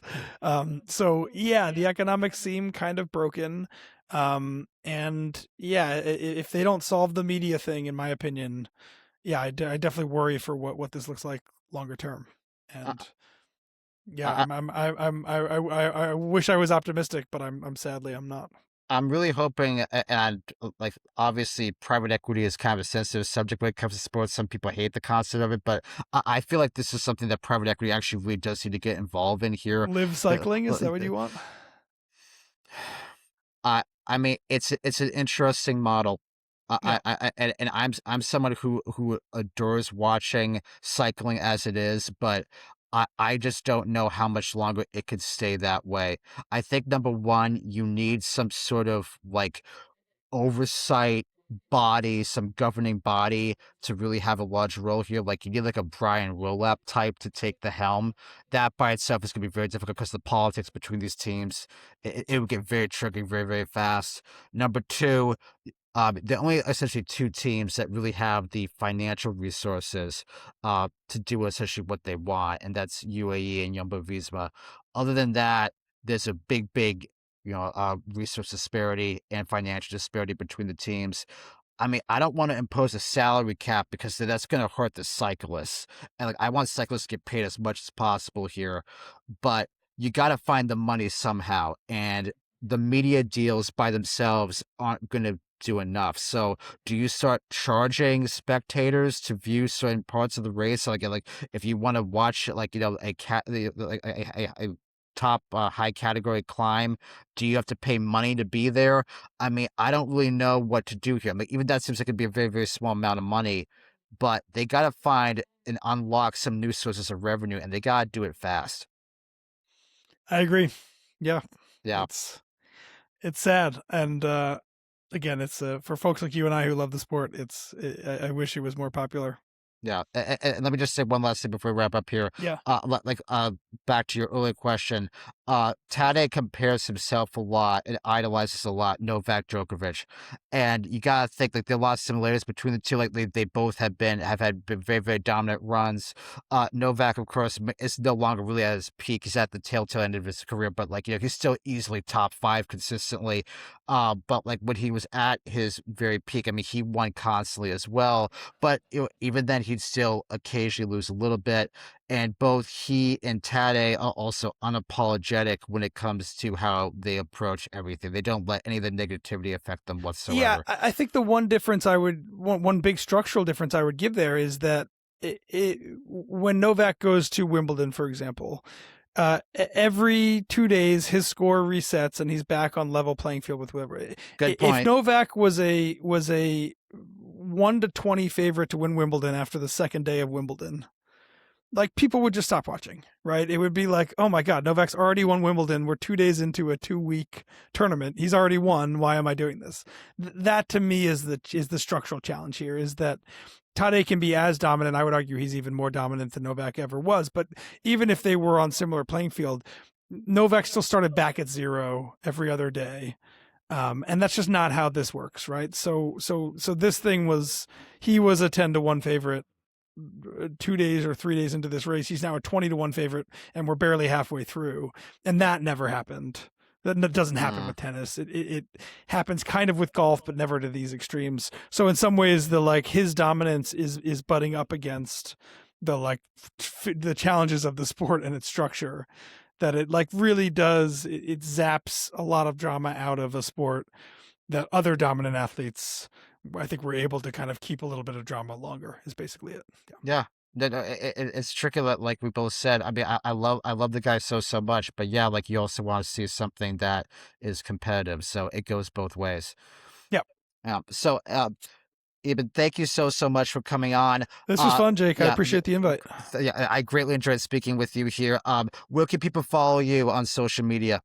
So yeah, the economics seem kind of broken. And yeah, if they don't solve the media thing, in my opinion, yeah, I definitely worry for what this looks like longer term. I, And yeah, I, I wish I was optimistic, but I'm sadly I'm not. I'm really hoping, and like obviously, private equity is kind of a sensitive subject when it comes to sports. Some people hate the concept of it, but I feel like this is something that private equity actually really does need to get involved in here. Live The, cycling, is that what you want? I mean, it's an interesting model. Yeah. And I'm someone who adores watching cycling as it is, but I just don't know how much longer it could stay that way. I think number one, you need some sort of like oversight body, some governing body to really have a large role here. Like you need like a Brian Rowlap type to take the helm. That by itself is going to be very difficult because the politics between these teams, it would get very tricky very, very fast. Number two, the only essentially two teams that really have the financial resources to do essentially what they want, and that's UAE and Jumbo Visma. Other than that, there's a big, resource disparity and financial disparity between the teams. I mean, I don't want to impose a salary cap because that's going to hurt the cyclists. And like, I want cyclists to get paid as much as possible here, but you got to find the money somehow. And the media deals by themselves aren't going to do enough. So, do you start charging spectators to view certain parts of the race? Like if you want to watch, like a top high category climb, do you have to pay money to be there? I mean, I don't really know what to do here. Like even that seems like it'd be a very, very small amount of money, but they got to find and unlock some new sources of revenue, and they got to do it fast. I agree. Yeah. Yeah. It's sad. And again, it's for folks like you and I who love the sport, I wish it was more popular. Yeah, and let me just say one last thing before we wrap up here. Yeah. Back to your earlier question. Tadej compares himself a lot and idolizes a lot Novak Djokovic, and you gotta think like there are a lot of similarities between the two. Like they both have had very, very dominant runs. Novak, of course, is no longer really at his peak. He's at the tail end of his career, but like he's still easily top five consistently. But like when he was at his very peak, I mean, he won constantly as well. But even then, he'd still occasionally lose a little bit. And both he and Tadej are also unapologetic when it comes to how they approach everything. They don't let any of the negativity affect them whatsoever. Yeah, I think the one difference one big structural difference I would give there is that when Novak goes to Wimbledon, for example, every 2 days his score resets and he's back on level playing field with whoever. Good point. If Novak was a 1-20 favorite to win Wimbledon after the second day of Wimbledon, like people would just stop watching, right? It would be like, oh my God, Novak's already won Wimbledon. We're 2 days into a 2-week tournament. He's already won. Why am I doing this? That to me is the structural challenge here, is that Tadej can be as dominant. I would argue he's even more dominant than Novak ever was. But even if they were on similar playing field, Novak still started back at zero every other day. And that's just not how this works, right? So this thing he was a 10-1 favorite 2 days or 3 days into this race. He's now a 20-1 favorite, and we're barely halfway through. And that never happened That doesn't happen with tennis. It happens kind of with golf, but never to these extremes. So in some ways, his dominance is butting up against the challenges of the sport and its structure. That it really does. It zaps a lot of drama out of a sport that other dominant athletes, I think, were able to kind of keep a little bit of drama longer. Is basically it. Yeah. It's tricky, like we both said. I mean, I love the guy so much, but yeah, like you also want to see something that is competitive, so it goes both ways. Yeah. So, Eben, thank you so much for coming on. This was fun, Jake. I yeah, appreciate the invite. Yeah, I greatly enjoyed speaking with you here. Where can people follow you on social media?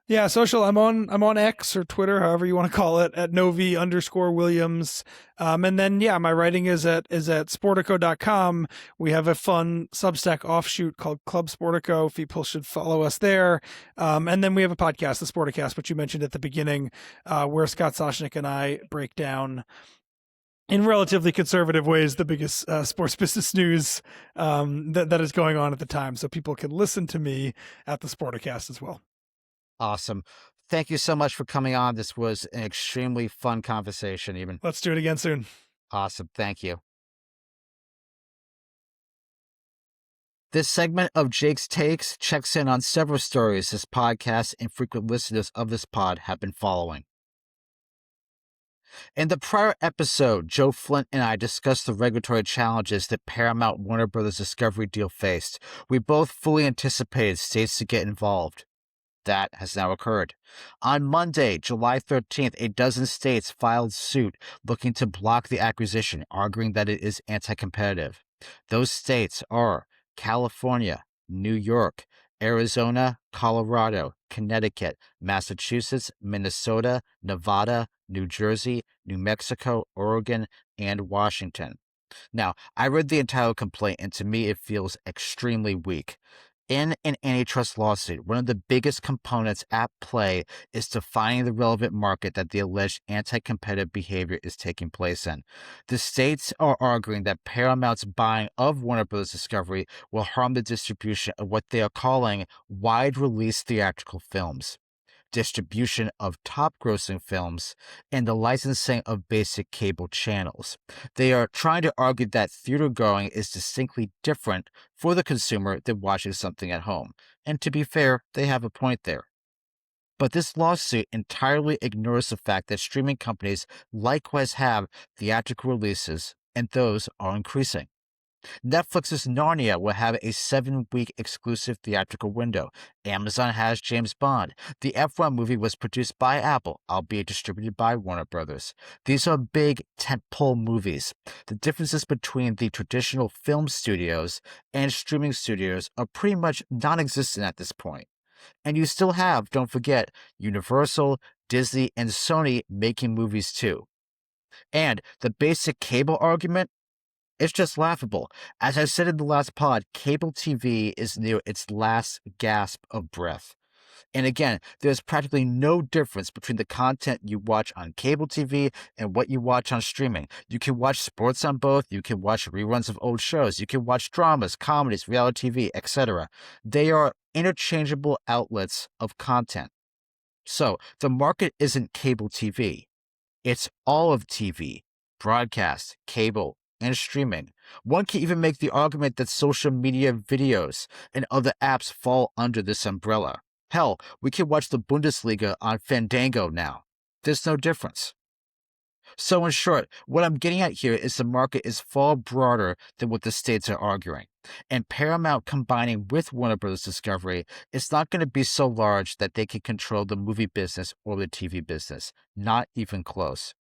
Yeah, social. I'm on X or Twitter, however you want to call it, at Novy_Williams. And then my writing is at Sportico.com. We have a fun Substack offshoot called Club Sportico. People should follow us there. And then we have a podcast, the Sporticast, which you mentioned at the beginning, where Scott Soshnick and I break down in relatively conservative ways the biggest sports business news that is going on at the time. So people can listen to me at the Sporticast as well. Awesome. Thank you so much for coming on. This was an extremely fun conversation, Eben. Let's do it again soon. Awesome. Thank you. This segment of Jake's Takes checks in on several stories this podcast and frequent listeners of this pod have been following. In the prior episode, Joe Flint and I discussed the regulatory challenges that Paramount Warner Bros. Discovery deal faced. We both fully anticipated states to get involved. That has now occurred. On Monday, July 13th, a dozen states filed suit looking to block the acquisition, arguing that it is anti-competitive. Those states are California, New York, Arizona, Colorado, Connecticut, Massachusetts, Minnesota, Nevada, New Jersey, New Mexico, Oregon, and Washington. Now, I read the entire complaint, and to me, it feels extremely weak. In an antitrust lawsuit, one of the biggest components at play is defining the relevant market that the alleged anti-competitive behavior is taking place in. The states are arguing that Paramount's buying of Warner Bros. Discovery will harm the distribution of what they are calling wide-release theatrical films, distribution of top-grossing films, and the licensing of basic cable channels. They are trying to argue that theater-going is distinctly different for the consumer than watching something at home. And to be fair, they have a point there. But this lawsuit entirely ignores the fact that streaming companies likewise have theatrical releases, and those are increasing. Netflix's Narnia will have a 7-week exclusive theatrical window. Amazon has James Bond. The F1 movie was produced by Apple, albeit distributed by Warner Brothers. These are big tentpole movies. The differences between the traditional film studios and streaming studios are pretty much non-existent at this point. And you still have, don't forget, Universal, Disney, and Sony making movies too. And the basic cable argument? It's just laughable. As I said in the last pod, cable TV is near its last gasp of breath. And again, there's practically no difference between the content you watch on cable TV and what you watch on streaming. You can watch sports on both, you can watch reruns of old shows, you can watch dramas, comedies, reality TV, etc. They are interchangeable outlets of content. So, the market isn't cable TV. It's all of TV, broadcast, cable, and streaming. One can even make the argument that social media videos and other apps fall under this umbrella. Hell, we can watch the Bundesliga on Fandango now. There's no difference. So in short, what I'm getting at here is the market is far broader than what the states are arguing. And Paramount combining with Warner Bros. Discovery is not going to be so large that they can control the movie business or the TV business. Not even close.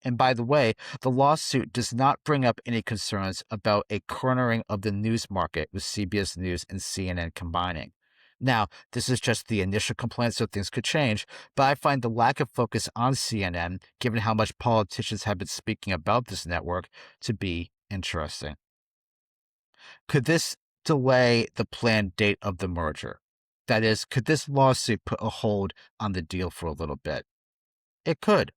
And by the way, the lawsuit does not bring up any concerns about a cornering of the news market with CBS News and CNN combining. Now, this is just the initial complaint, so things could change, but I find the lack of focus on CNN, given how much politicians have been speaking about this network, to be interesting. Could this delay the planned date of the merger? That is, could this lawsuit put a hold on the deal for a little bit? It could.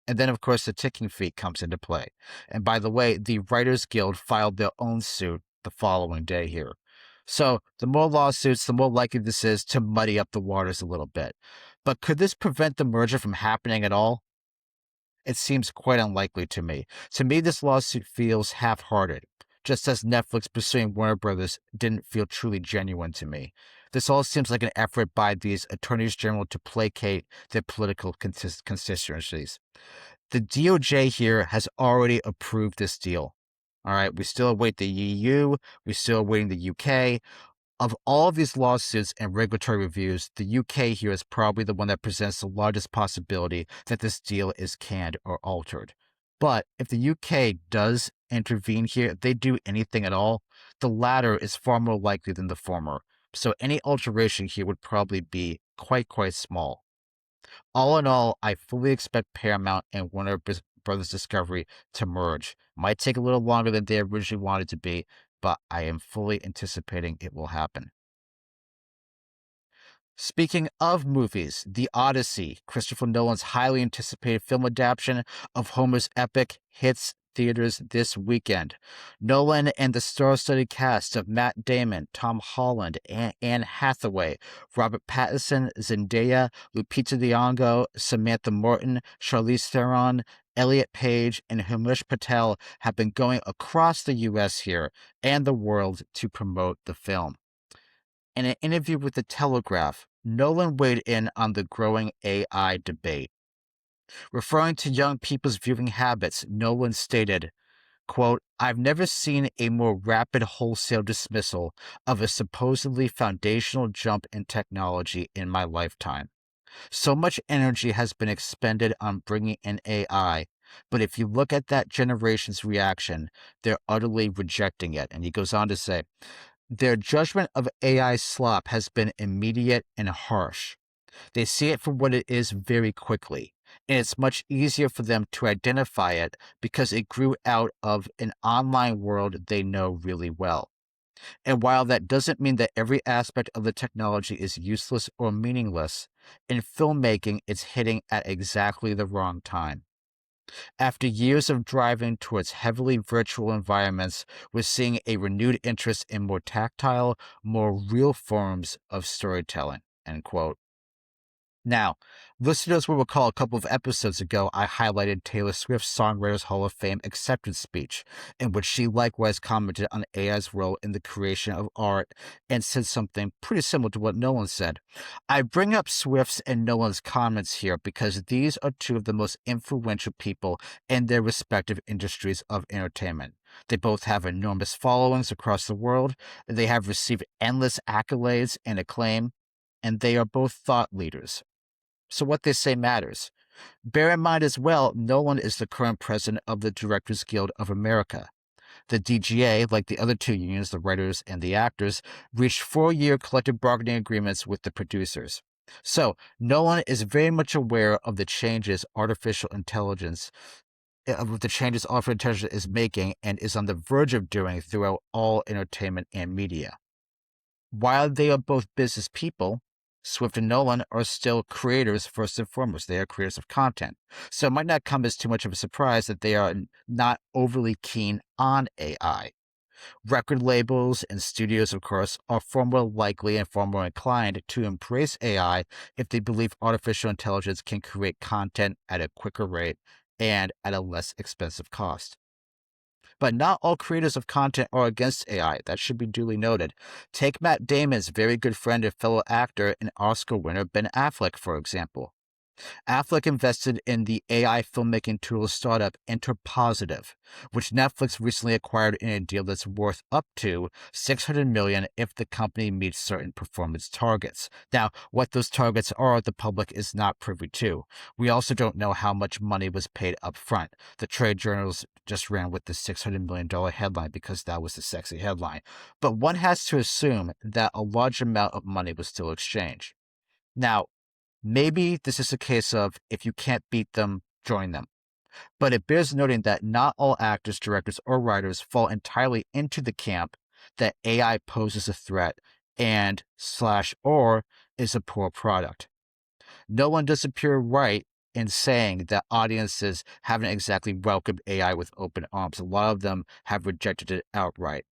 And then, of course, the ticking fee comes into play. And by the way, the Writers Guild filed their own suit the following day here. So the more lawsuits, the more likely this is to muddy up the waters a little bit. But could this prevent the merger from happening at all? It seems quite unlikely to me. To me, this lawsuit feels half-hearted, just as Netflix pursuing Warner Brothers didn't feel truly genuine to me. This all seems like an effort by these attorneys general to placate their political constituencies. The DOJ here has already approved this deal. All right, we still await the EU, we're still awaiting the UK. Of all of these lawsuits and regulatory reviews, the UK here is probably the one that presents the largest possibility that this deal is canned or altered. But if the UK does intervene here, if they do anything at all, the latter is far more likely than the former. So any alteration here would probably be quite small. All in all, I fully expect Paramount and Warner Brothers Discovery to merge. Might take a little longer than they originally wanted to be, but I am fully anticipating it will happen. Speaking of movies, The Odyssey, Christopher Nolan's highly anticipated film adaptation of Homer's epic, hits theaters this weekend. Nolan and the star-studded cast of Matt Damon, Tom Holland, Anne Hathaway, Robert Pattinson, Zendaya, Lupita Nyong'o, Samantha Morton, Charlize Theron, Elliot Page, and Himesh Patel have been going across the U.S. here and the world to promote the film. In an interview with The Telegraph, Nolan weighed in on the growing AI debate. Referring to young people's viewing habits, Nolan stated, quote, "I've never seen a more rapid wholesale dismissal of a supposedly foundational jump in technology in my lifetime. So much energy has been expended on bringing in AI, but if you look at that generation's reaction, they're utterly rejecting it." And he goes on to say, "Their judgment of AI slop has been immediate and harsh. They see it for what it is very quickly, and it's much easier for them to identify it because it grew out of an online world they know really well. And while that doesn't mean that every aspect of the technology is useless or meaningless, in filmmaking it's hitting at exactly the wrong time. After years of driving towards heavily virtual environments, we're seeing a renewed interest in more tactile, more real forms of storytelling." End quote. Now, listeners will recall a couple of episodes ago I highlighted Taylor Swift's Songwriters Hall of Fame acceptance speech, in which she likewise commented on AI's role in the creation of art and said something pretty similar to what Nolan said. I bring up Swift's and Nolan's comments here because these are two of the most influential people in their respective industries of entertainment. They both have enormous followings across the world, they have received endless accolades and acclaim, and they are both thought leaders. So what they say matters. Bear in mind as well, Nolan is the current president of the Directors Guild of America. The DGA, like the other two unions, the writers and the actors, reached 4-year collective bargaining agreements with the producers. So Nolan is very much aware of the changes artificial intelligence is making and is on the verge of doing throughout all entertainment and media. While they are both business people, Swift and Nolan are still creators first and foremost. They are creators of content. So it might not come as too much of a surprise that they are not overly keen on AI. Record labels and studios, of course, are far more likely and far more inclined to embrace AI if they believe artificial intelligence can create content at a quicker rate and at a less expensive cost. But not all creators of content are against AI. That should be duly noted. Take Matt Damon's very good friend and fellow actor and Oscar winner Ben Affleck, for example. Affleck invested in the AI filmmaking tool startup InterPositive, which Netflix recently acquired in a deal that's worth up to $600 million if the company meets certain performance targets. Now, what those targets are, the public is not privy to. We also don't know how much money was paid up front. The trade journals just ran with the $600 million headline because that was the sexy headline. But one has to assume that a large amount of money was still exchanged. Now, maybe this is a case of if you can't beat them, join them. But it bears noting that not all actors, directors, or writers fall entirely into the camp that AI poses a threat and or is a poor product. No one does appear right in saying that audiences haven't exactly welcomed AI with open arms. A lot of them have rejected it outright.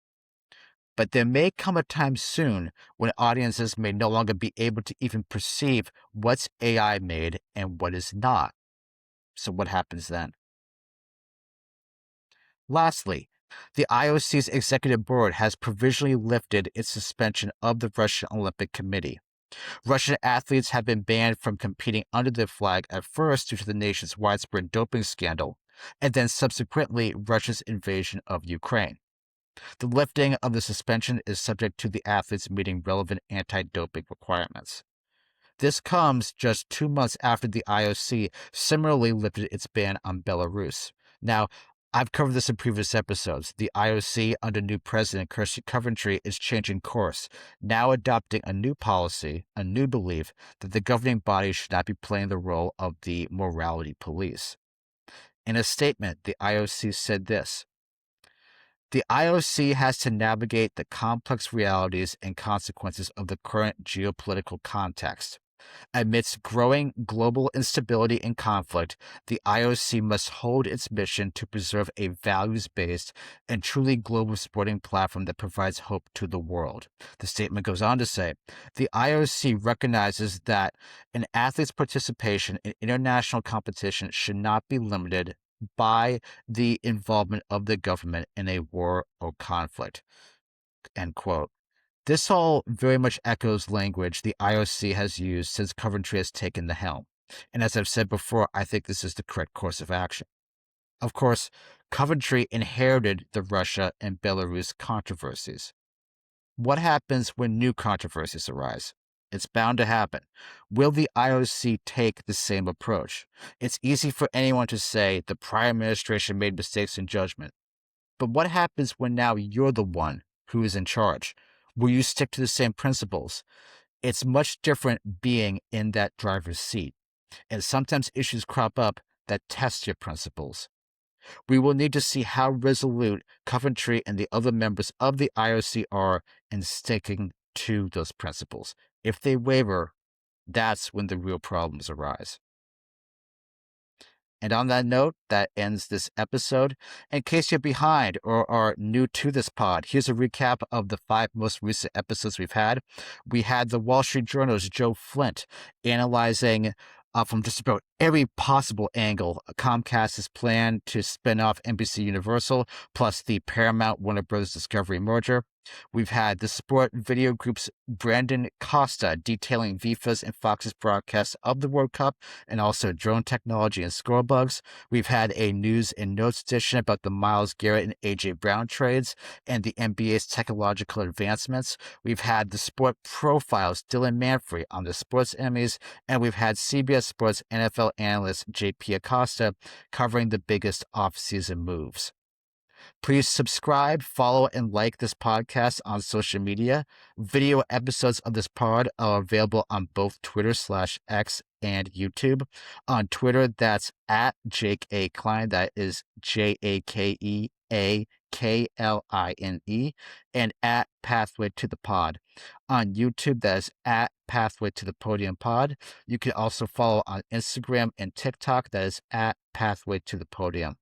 But there may come a time soon when audiences may no longer be able to even perceive what's AI made and what is not. So what happens then? Lastly, the IOC's executive board has provisionally lifted its suspension of the Russian Olympic Committee. Russian athletes have been banned from competing under their flag at first due to the nation's widespread doping scandal, and then subsequently Russia's invasion of Ukraine. The lifting of the suspension is subject to the athletes meeting relevant anti-doping requirements. This comes just 2 months after the IOC similarly lifted its ban on Belarus. Now, I've covered this in previous episodes. The IOC, under new president Kirsty Coventry, is changing course, now adopting a new policy, a new belief that the governing body should not be playing the role of the morality police. In a statement, the IOC said this: "The IOC has to navigate the complex realities and consequences of the current geopolitical context. Amidst growing global instability and conflict, the IOC must hold its mission to preserve a values-based and truly global sporting platform that provides hope to the world." The statement goes on to say, "The IOC recognizes that an athlete's participation in international competition should not be limited by the involvement of the government in a war or conflict." End quote. This all very much echoes language the IOC has used since Coventry has taken the helm. And as I've said before, I think this is the correct course of action. Of course, Coventry inherited the Russia and Belarus controversies. What happens when new controversies arise? It's bound to happen. Will the IOC take the same approach? It's easy for anyone to say the prior administration made mistakes in judgment. But what happens when now you're the one who is in charge? Will you stick to the same principles? It's much different being in that driver's seat. And sometimes issues crop up that test your principles. We will need to see how resolute Coventry and the other members of the IOC are in sticking to those principles. If they waver, that's when the real problems arise. And on that note, that ends this episode. In case you're behind or are new to this pod, here's a recap of the 5 most recent episodes we've had. We had the Wall Street Journal's Joe Flint analyzing from just about every possible angle Comcast's plan to spin off NBC Universal, plus the Paramount WarnerBrosDiscovery merger. We've had the Sport Video Group's Brandon Costa detailing FIFA's and Fox's broadcast of the World Cup and also drone technology and score bugs. We've had a news and notes edition about the Myles Garrett and A.J. Brown trades and the NBA's technological advancements. We've had the Sport Profile's Dylan Manfrey on the Sports Emmys, and we've had CBS Sports NFL analyst J.P. Acosta covering the biggest off-season moves. Please subscribe, follow, and like this podcast on social media. Video episodes of this pod are available on both Twitter/X and YouTube. On Twitter, that's at Jake A. Klein. That is JakeAKline, and at Pathway to the Pod. On YouTube, that is at Pathway to the Podium Pod. You can also follow on Instagram and TikTok. That is at Pathway to the Podium.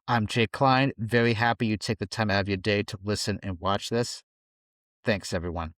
I'm Jake Klein. Very happy you take the time out of your day to listen and watch this. Thanks, everyone.